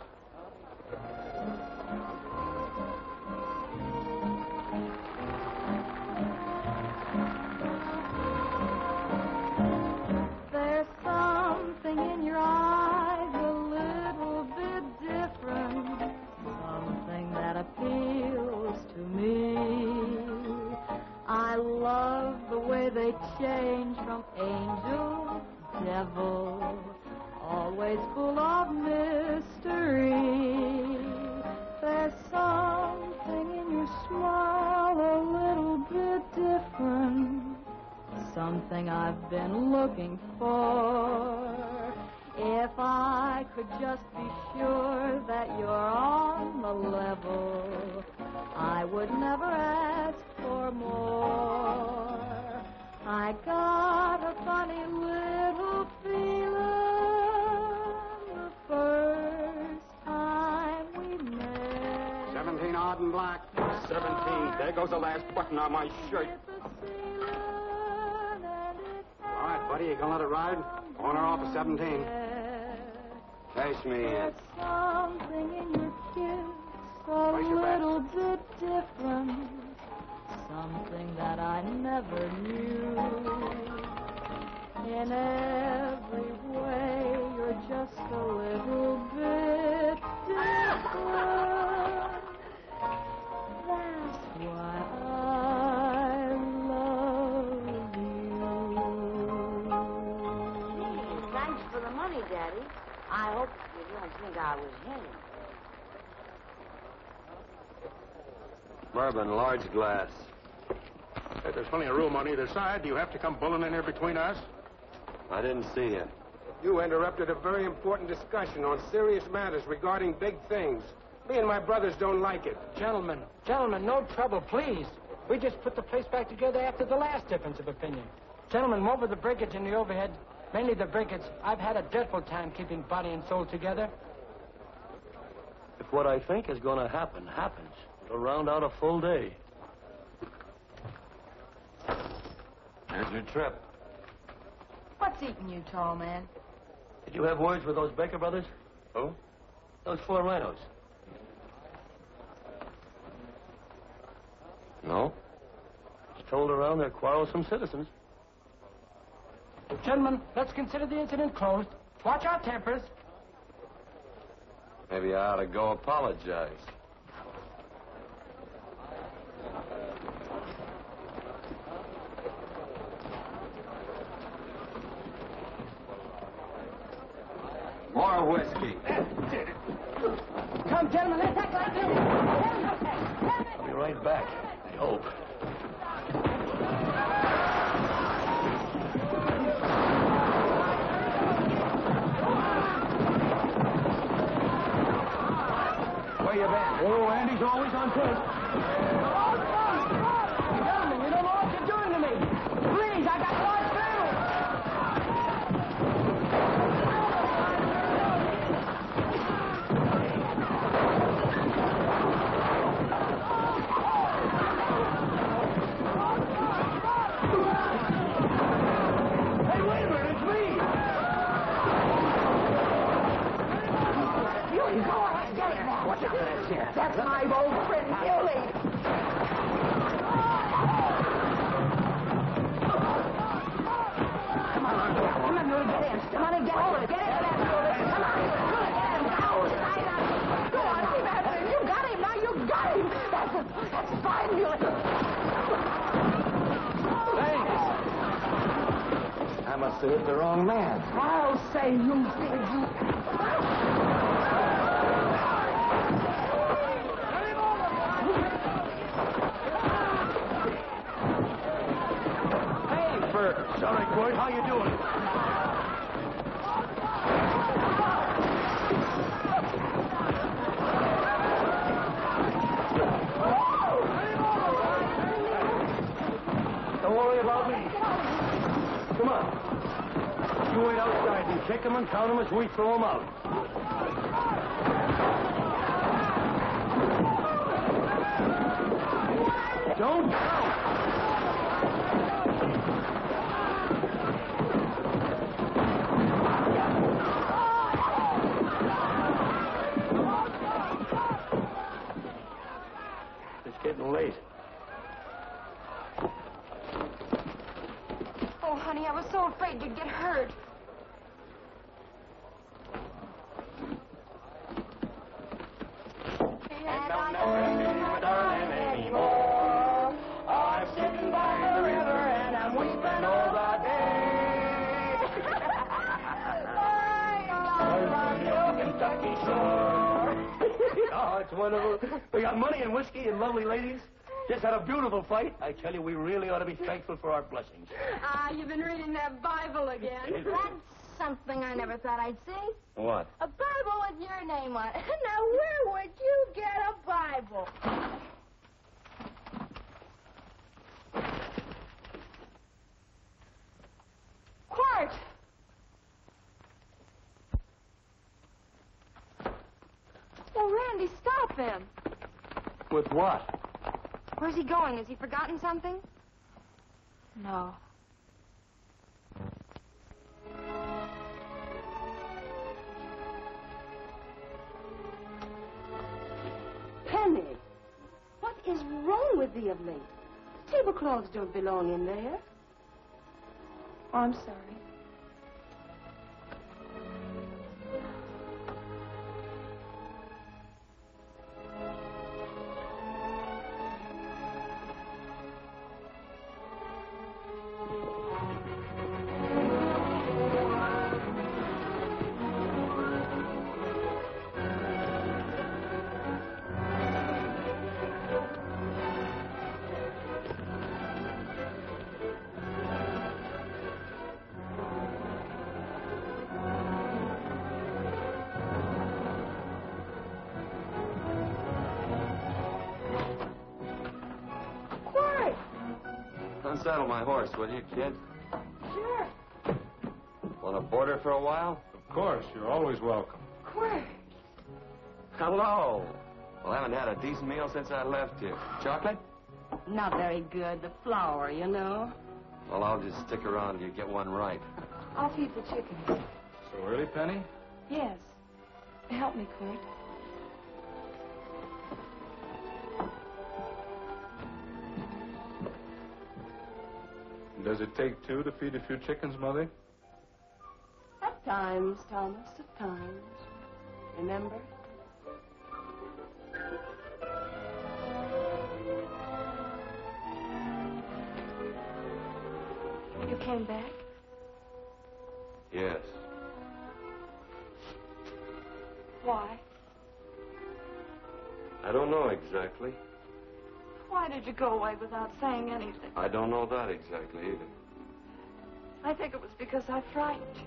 There's something in your eyes a little bit different, something that appeals to me. I love the way they change from angel devil, always full of mystery. There's something in your smile a little bit different, something I've been looking for. If I could just be sure that you're on the level, I would never ask for more. I got a funny little feeling the first time we met. 17 odd and black. 17. There goes the last button on my shirt. All right, buddy, you gonna let it ride? On or off of 17. Cash me in. There's something in your kiss a little bit different, something that I never knew. In every way, you're just a little bit different. That's why I love you. Thanks for the money, Daddy. I hope you don't think I was him. Bourbon, large glass. Hey, there's plenty of room on either side. Do you have to come bulling in here between us? I didn't see you. You interrupted a very important discussion on serious matters regarding big things. Me and my brothers don't like it. Gentlemen, no trouble, please. We just put the place back together after the last difference of opinion. Gentlemen, what with the breakage and the overhead, mainly the breakage, I've had a dreadful time keeping body and soul together. If what I think is going to happen happens, it'll round out a full day. Here's your trip. What's eating you, tall man? Did you have words with those Baker brothers? Who? Those 4 rhinos. No. It's told around they're quarrelsome citizens. Gentlemen, let's consider the incident closed. Watch our tempers. Maybe I ought to go apologize. More whiskey. Come, gentlemen, let's act like this. I'll be right back. I hope. alive, old friend, Muley. Come on, Muley, get in. Come on and get over it. Get into that, Muley. Come on, Muley, get in. Go, sign up. Go on, keep after him. You got him, now you got him. That's fine, Muley. Thanks. I must have hit the wrong man. I'll say you did, you. Sorry, Quirt. How you doing? Don't worry about me. Come on. You wait outside and kick them and count them as we throw them out. Don't count. Getting late. Oh, honey, I was so afraid you'd get hurt. And I'll never see my darling anymore. I'm sitting by the river and I'm weeping all the day. Along the old Kentucky shore. Oh, it's wonderful. We got money and whiskey and lovely ladies. Just had a beautiful fight. I tell you, we really ought to be thankful for our blessings. Ah, you've been reading that Bible again. That's something I never thought I'd see. What? A Bible with your name on it. Now, where would you get a Bible? Quirt! Oh, Randy, stop him. With what? Where's he going? Has he forgotten something? No. Penny, what is wrong with thee of late? Tablecloths don't belong in there. Oh, I'm sorry. Unsaddle my horse, will you, kid? Sure. Want to board for a while? Of course. You're always welcome. Quirt. Hello. Well, I haven't had a decent meal since I left you. Chocolate? Not very good. The flour, you know. Well, I'll just stick around till you get one right. I'll feed the chickens. So early, Penny? Yes. Help me, Quirt. Does it take two to feed a few chickens, Mother? At times, Thomas, at times. Remember? You came back? Yes. Why? I don't know exactly. Why did you go away without saying anything? I don't know that exactly either. I think it was because I frightened you.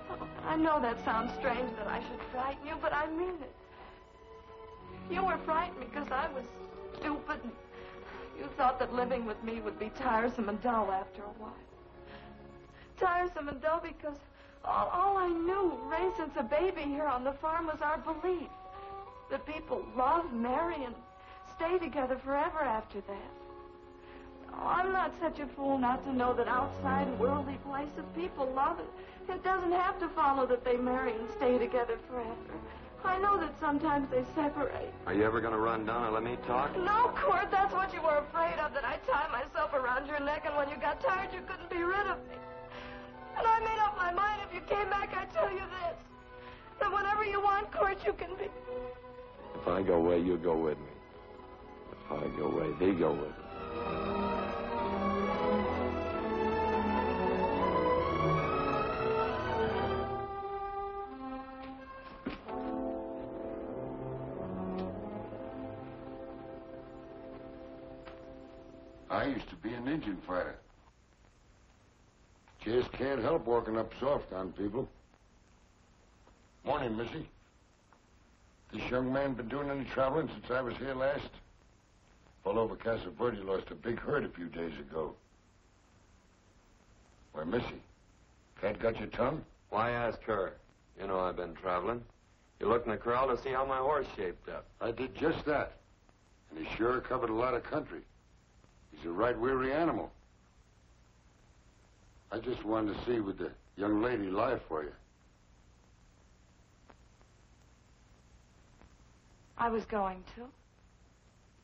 Oh, I know that sounds strange that I should frighten you, but I mean it. You were frightened because I was stupid. And you thought that living with me would be tiresome and dull after a while. Tiresome and dull because all I knew, raised since a baby here on the farm, was our belief that people love, marry, and stay together forever after that. Oh, I'm not such a fool not to know that outside worldly places people love it. It doesn't have to follow that they marry and stay together forever. I know that sometimes they separate. Are you ever going to run down and let me talk? No, Quirt, that's what you were afraid of, that I'd tie myself around your neck, and when you got tired, you couldn't be rid of me. And I made up my mind if you came back, I'd tell you this, that whenever you want, Quirt, you can be. If I go away, you go with me. If I go away, they go with me. I used to be an Indian fighter. Just can't help walking up soft on people. Morning, Missy. This young man been doing any traveling since I was here last? Fellow over Casa Verde lost a big herd a few days ago. Why, Missy, Cat got your tongue? Why ask her? You know I've been traveling. You looked in the corral to see how my horse shaped up. I did just that. And he sure covered a lot of country. He's a right weary animal. I just wanted to see would the young lady lie for you. I was going to.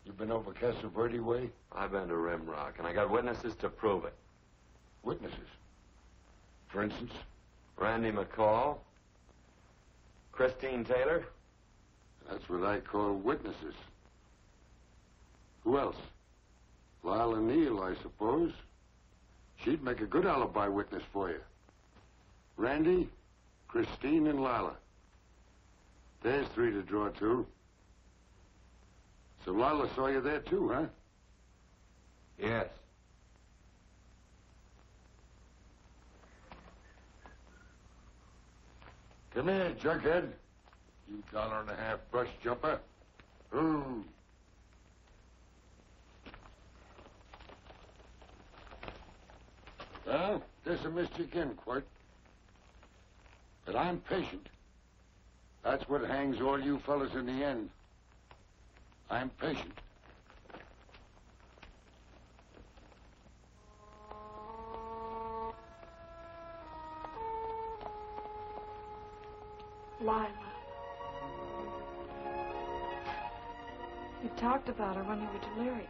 You been over Casa Verde way? I've been to Rimrock, and I got witnesses to prove it. Witnesses? For instance? Randy McCall, Christine Taylor. That's what I call witnesses. Who else? Lila Neal, I suppose. She'd make a good alibi witness for you. Randy, Christine, and Lila. There's three to draw to. So Lila saw you there too, huh? Yes. Come here, Jughead. You $1.50 brush jumper. Ooh. Well, this I missed you again, Quirt. But I'm patient. That's what hangs all you fellas in the end. I'm patient. Lila. You talked about her when you were delirious.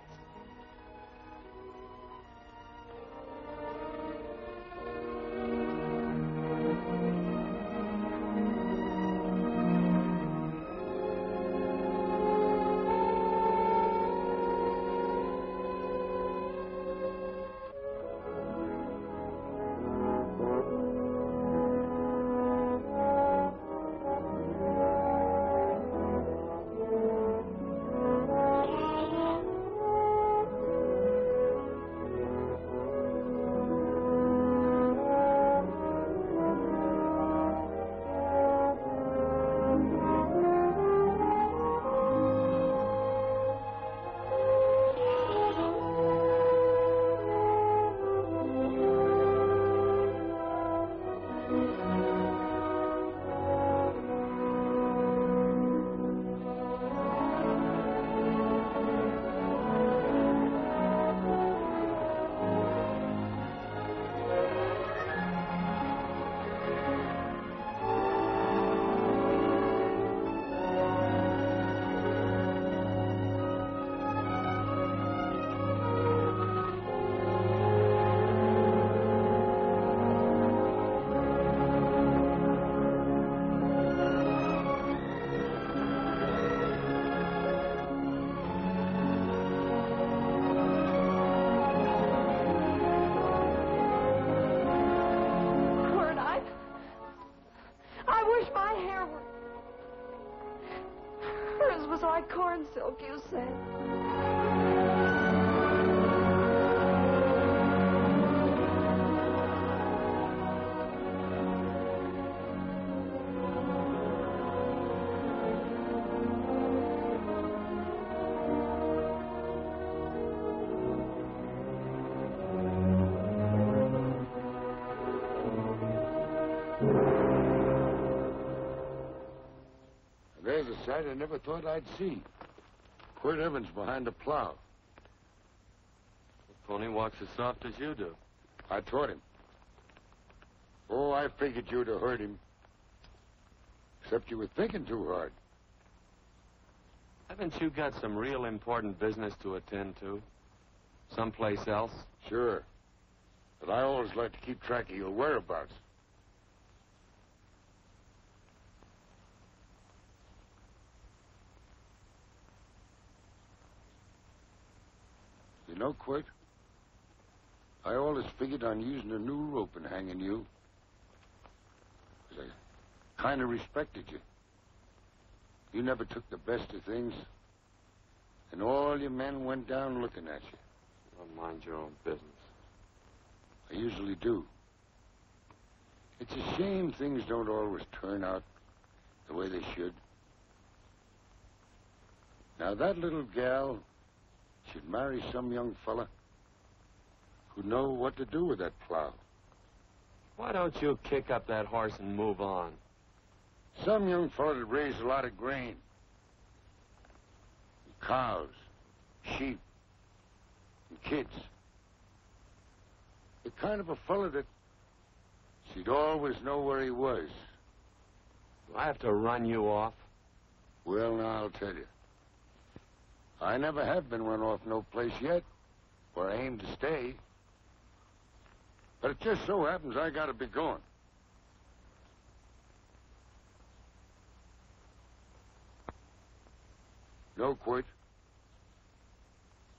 Like corn silk, you said. There's a sight I never thought I'd see. Quirt Evans behind the plow. The pony walks as soft as you do. I taught him. Oh, I figured you'd have heard him. Except you were thinking too hard. Haven't you got some real important business to attend to? Someplace else? Sure. But I always like to keep track of your whereabouts. You know, Quirt, I always figured on using a new rope and hanging you. 'Cause I kind of respected you. You never took the best of things. And all your men went down looking at you. Well, mind your own business. I usually do. It's a shame things don't always turn out the way they should. Now, that little gal should marry some young fella who'd know what to do with that plow. Why don't you kick up that horse and move on? Some young fella that raised a lot of grain. And cows, sheep, and kids. The kind of a fella that she'd always know where he was. Do I have to run you off? Well, now, I'll tell you. I never have been run off no place yet, where I aim to stay. But it just so happens I gotta be going. No, Quirt.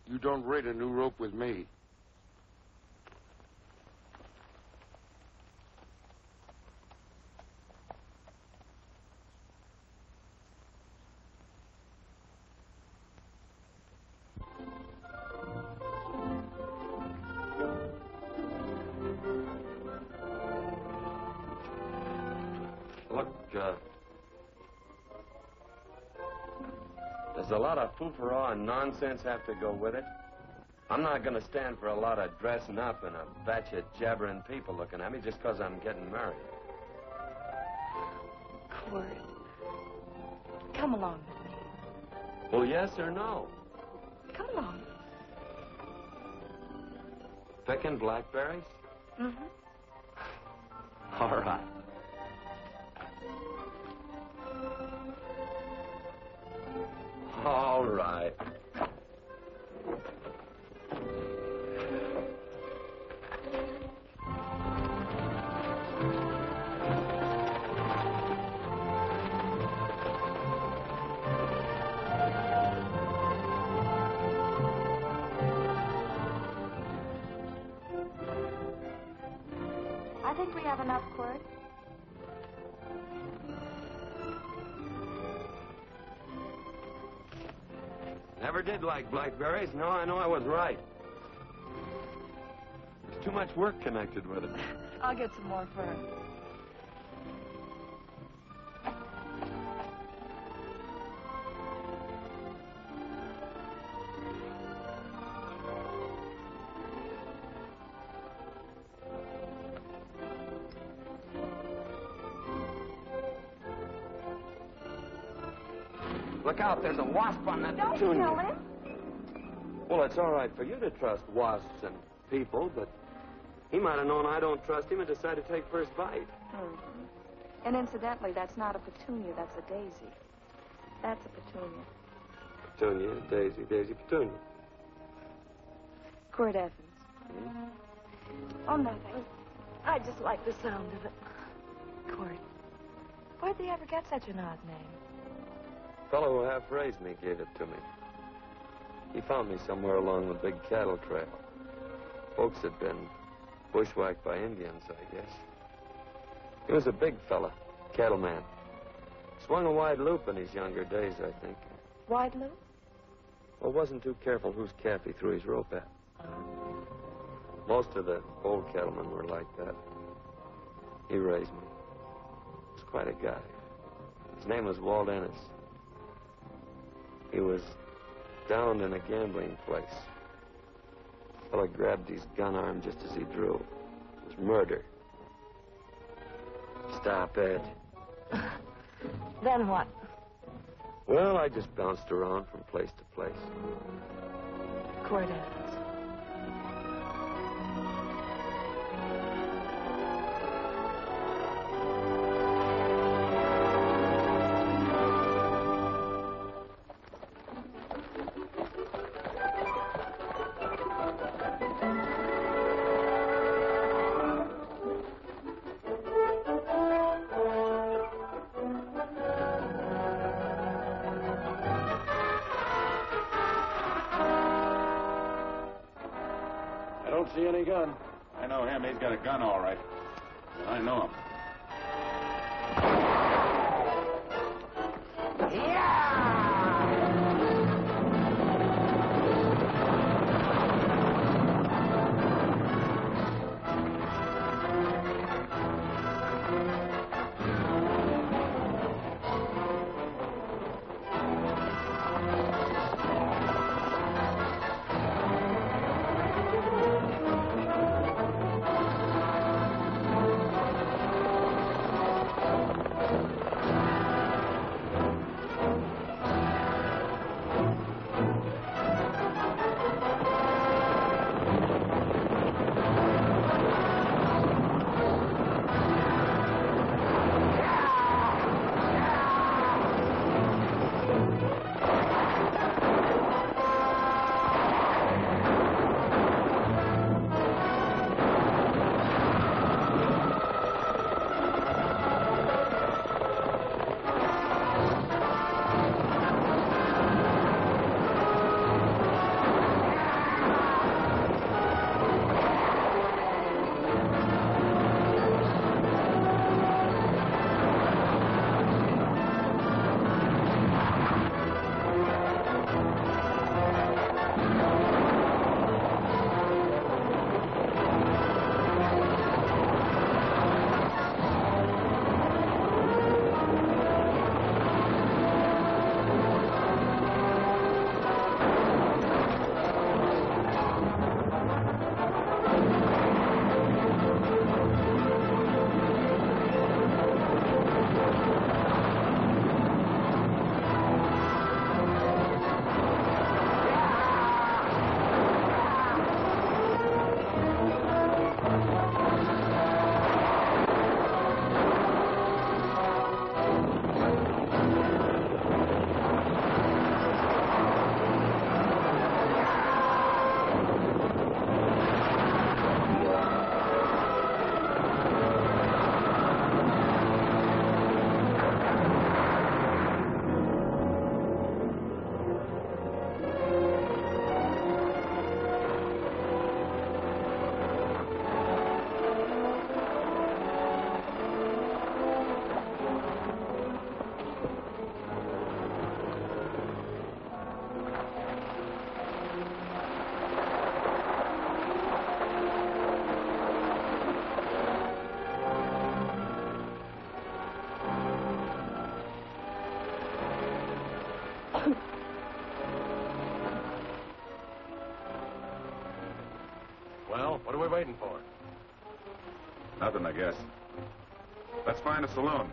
You don't raid a new rope with me. Look, there's a lot of foo-for-all and nonsense have to go with it. I'm not going to stand for a lot of dressing up and a batch of jabbering people looking at me just because I'm getting married. Quirt, come along with me. Well, yes or no? Come along. Picking blackberries? Mm-hmm. All right. All right. I think we have enough, Quirt. Never did like blackberries. No, I know I was right. There's too much work connected with it. I'll get some more for her. Look out, there's a wasp on that Don't petunia. kill him. Well, it's all right for you to trust wasps and people, but he might have known I don't trust him and decided to take first bite. Mm-hmm. And incidentally, that's not a petunia, that's a daisy. That's a petunia. Petunia, daisy, daisy, petunia. Quirt Evans. Hmm? Oh, nothing. I just like the sound of it. Quirt, where'd they ever get such an odd name? The fellow who half-raised me gave it to me. He found me somewhere along the big cattle trail. Folks had been bushwhacked by Indians, I guess. He was a big fella, cattleman. Swung a wide loop in his younger days, I think. Wide loop? Well, wasn't too careful whose calf he threw his rope at. Most of the old cattlemen were like that. He raised me. He was quite a guy. His name was Walt Ennis. He was downed in a gambling place. The fella grabbed his gun arm just as he drew. It was murder. Stop it. Then what? Well, I just bounced around from place to place. Quirt Evans. I know him. He's got a gun, all right. I know him. Well, what are we waiting for? Nothing, I guess. Let's find a saloon.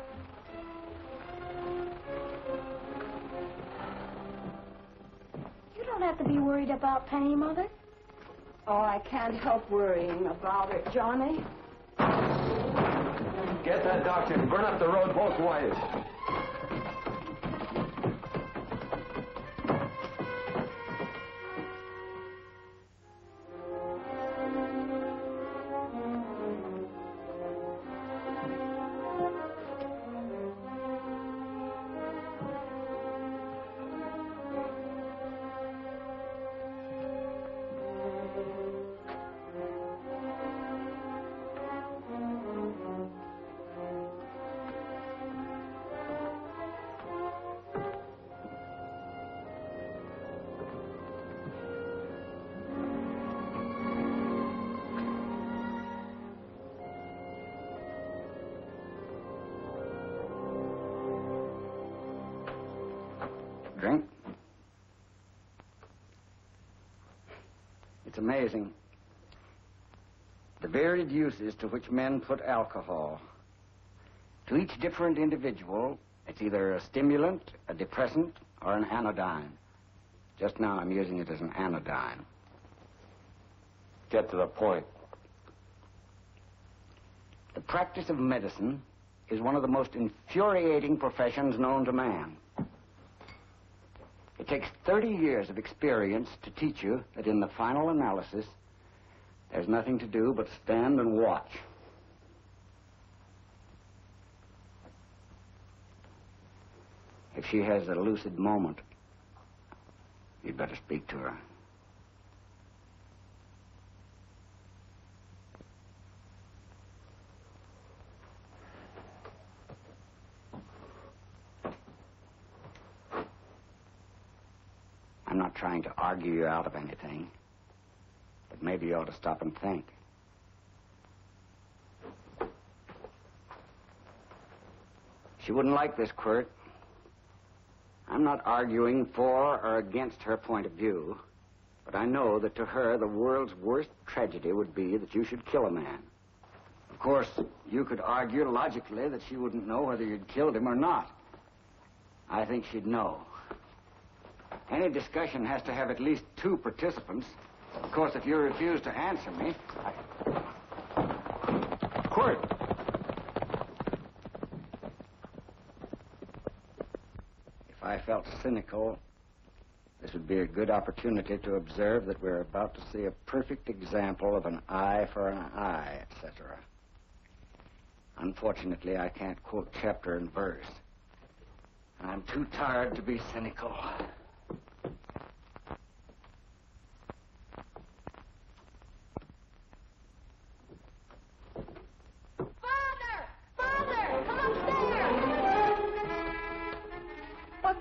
You don't have to be worried about Penny, Mother. Oh, I can't help worrying about her, Johnny. Get that doctor and burn up the road both ways. Drink? It's amazing. The varied uses to which men put alcohol. To each different individual, it's either a stimulant, a depressant, or an anodyne. Just now I'm using it as an anodyne. Get to the point. The practice of medicine is one of the most infuriating professions known to man. It takes 30 years of experience to teach you that in the final analysis, there's nothing to do but stand and watch. If she has a lucid moment, you'd better speak to her. I'm not trying to argue you out of anything. But maybe you ought to stop and think. She wouldn't like this, Quirt. I'm not arguing for or against her point of view, but I know that to her, the world's worst tragedy would be that you should kill a man. Of course, you could argue logically that she wouldn't know whether you'd killed him or not. I think she'd know. Any discussion has to have at least two participants. Of course, if you refuse to answer me... Quirt! If I felt cynical, this would be a good opportunity to observe that we're about to see a perfect example of an eye for an eye, etc. Unfortunately, I can't quote chapter and verse. I'm too tired to be cynical.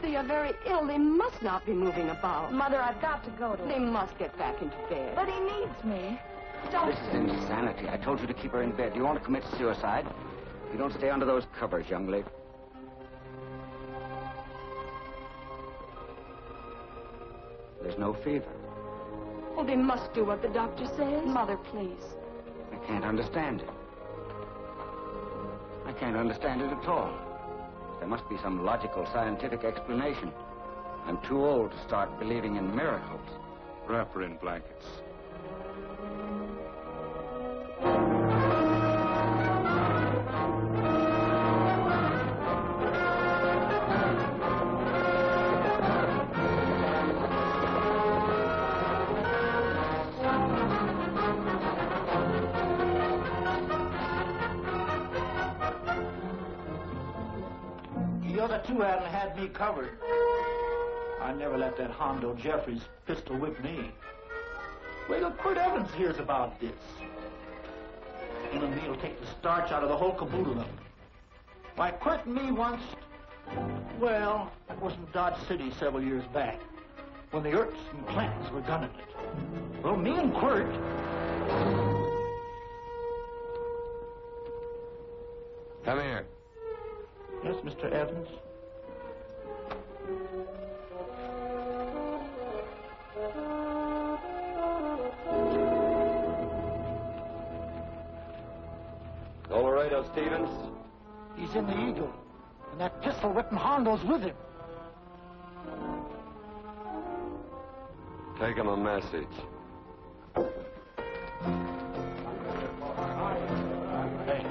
They're very ill. They must not be moving about. Mother, I've got to go to They must get back into bed. But he needs me. Don't. This is insanity. I told you to keep her in bed. You want to commit suicide? You don't stay under those covers, young lady. There's no fever. Well, they must do what the doctor says. Mother, please. I can't understand it. I can't understand it at all. There must be some logical, scientific explanation. I'm too old to start believing in miracles. Wrap her in blankets. The other two hadn't had me covered. I never let that Hondo Jeffries pistol whip me. Wait till Quirt Evans hears about this. Him and me'll take the starch out of the whole caboodle of them. Why, Quirt and me once... Well, that was in Dodge City several years back, when the Erts and Clantons were gunning it. Well, me and Quirt... Come here. Yes, Mr. Evans? Laredo Stevens? He's in the Eagle, and that pistol-whipping Hondo's with him. Take him a message. Hey,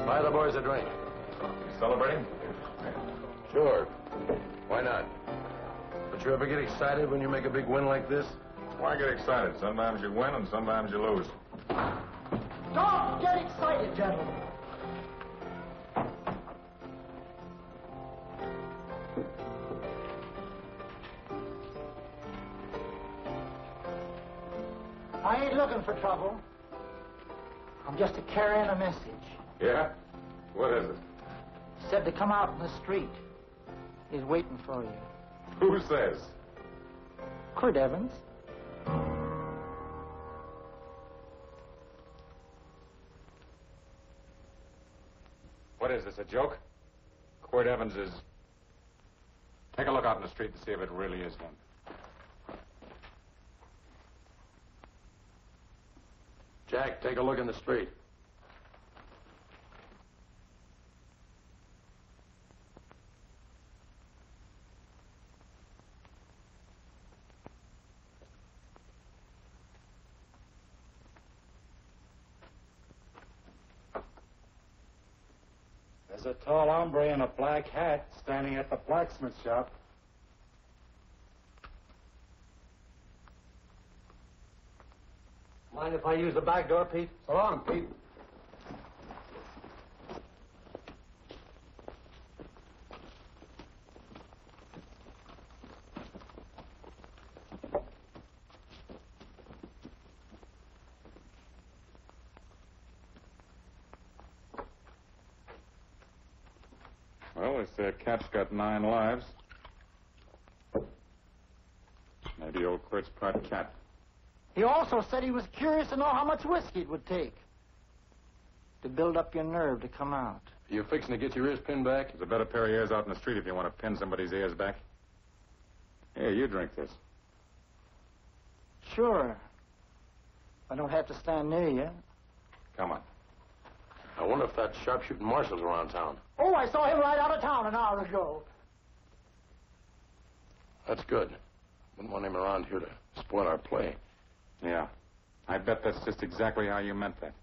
buy the boys a drink. Celebrating? Sure. Why not? Don't you ever get excited when you make a big win like this? Why get excited? Sometimes you win and sometimes you lose. Don't get excited, gentlemen. I ain't looking for trouble. I'm just carrying a message. Yeah? What is it? Said to come out in the street. He's waiting for you. Who says? Quirt Evans. What is this, a joke? Quirt Evans is... Take a look out in the street to see if it really is him. Jack, take a look in the street. There's a tall hombre in a black hat standing at the blacksmith shop. Mind if I use the back door, Pete? So long, Pete. Well, this cat's got 9 lives. Quirt's part cat. He also said he was curious to know how much whiskey it would take to build up your nerve to come out. You fixing to get your ears pinned back? There's a better pair of ears out in the street if you want to pin somebody's ears back. Here, you drink this. Sure. I don't have to stand near you. Come on. I wonder if that sharpshooting marshal's around town. Oh, I saw him right out of town an hour ago. That's good. Wouldn't want him around here to spoil our play. Yeah. I bet that's just exactly how you meant that.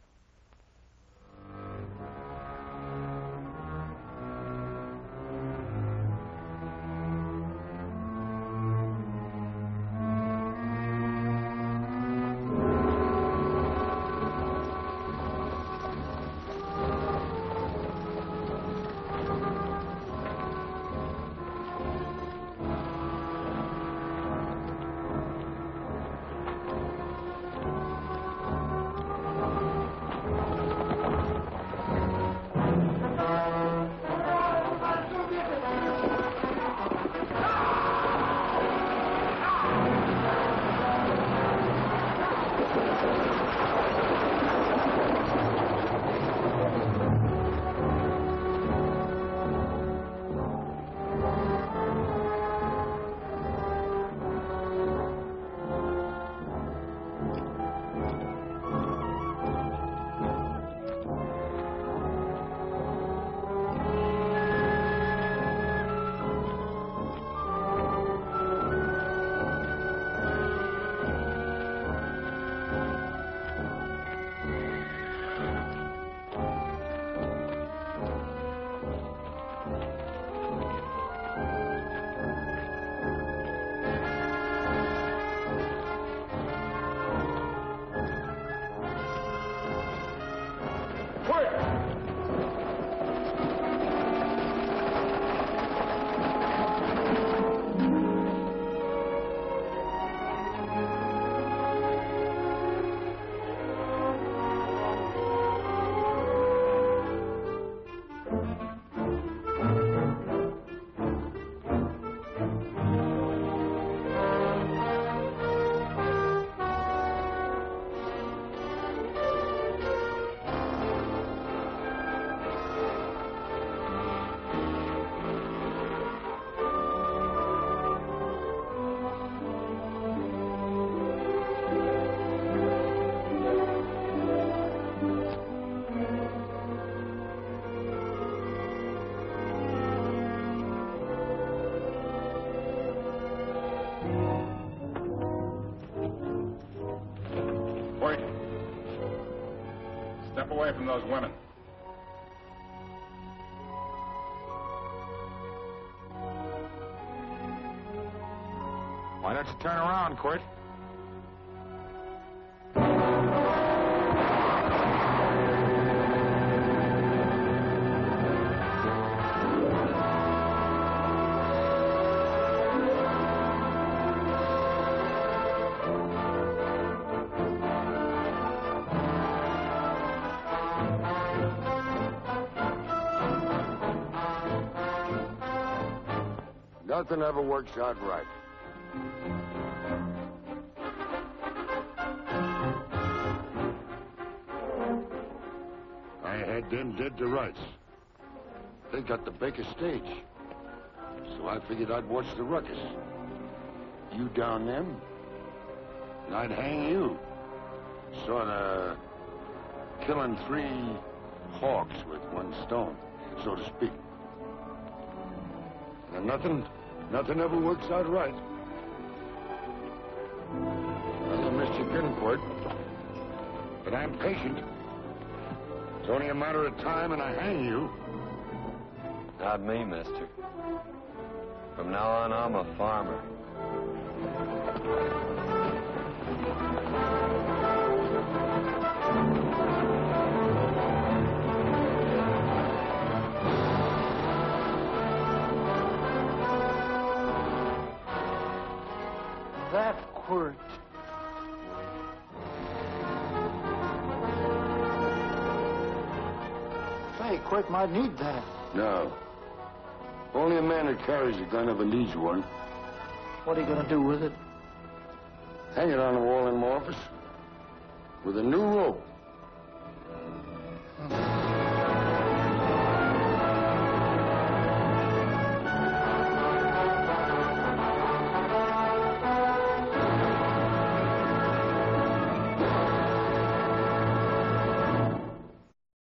Step away from those women. Why don't you turn around, Quirt? Nothing ever works out right. I had them dead to rights. They got the Baker stage. So I figured I'd watch the ruckus. You down them, and I'd hang you. Sort of killing three hawks with one stone, so to speak. And nothing ever works out right. Well, I missed your grin, Quirt. But I'm patient. It's only a matter of time and I hang you. Not me, mister. From now on, I'm a farmer. That Quirt. Say, Quirt might need that. No. Only a man who carries a gun ever needs one. What are you going to do with it? Hang it on the wall in my office with a new rope.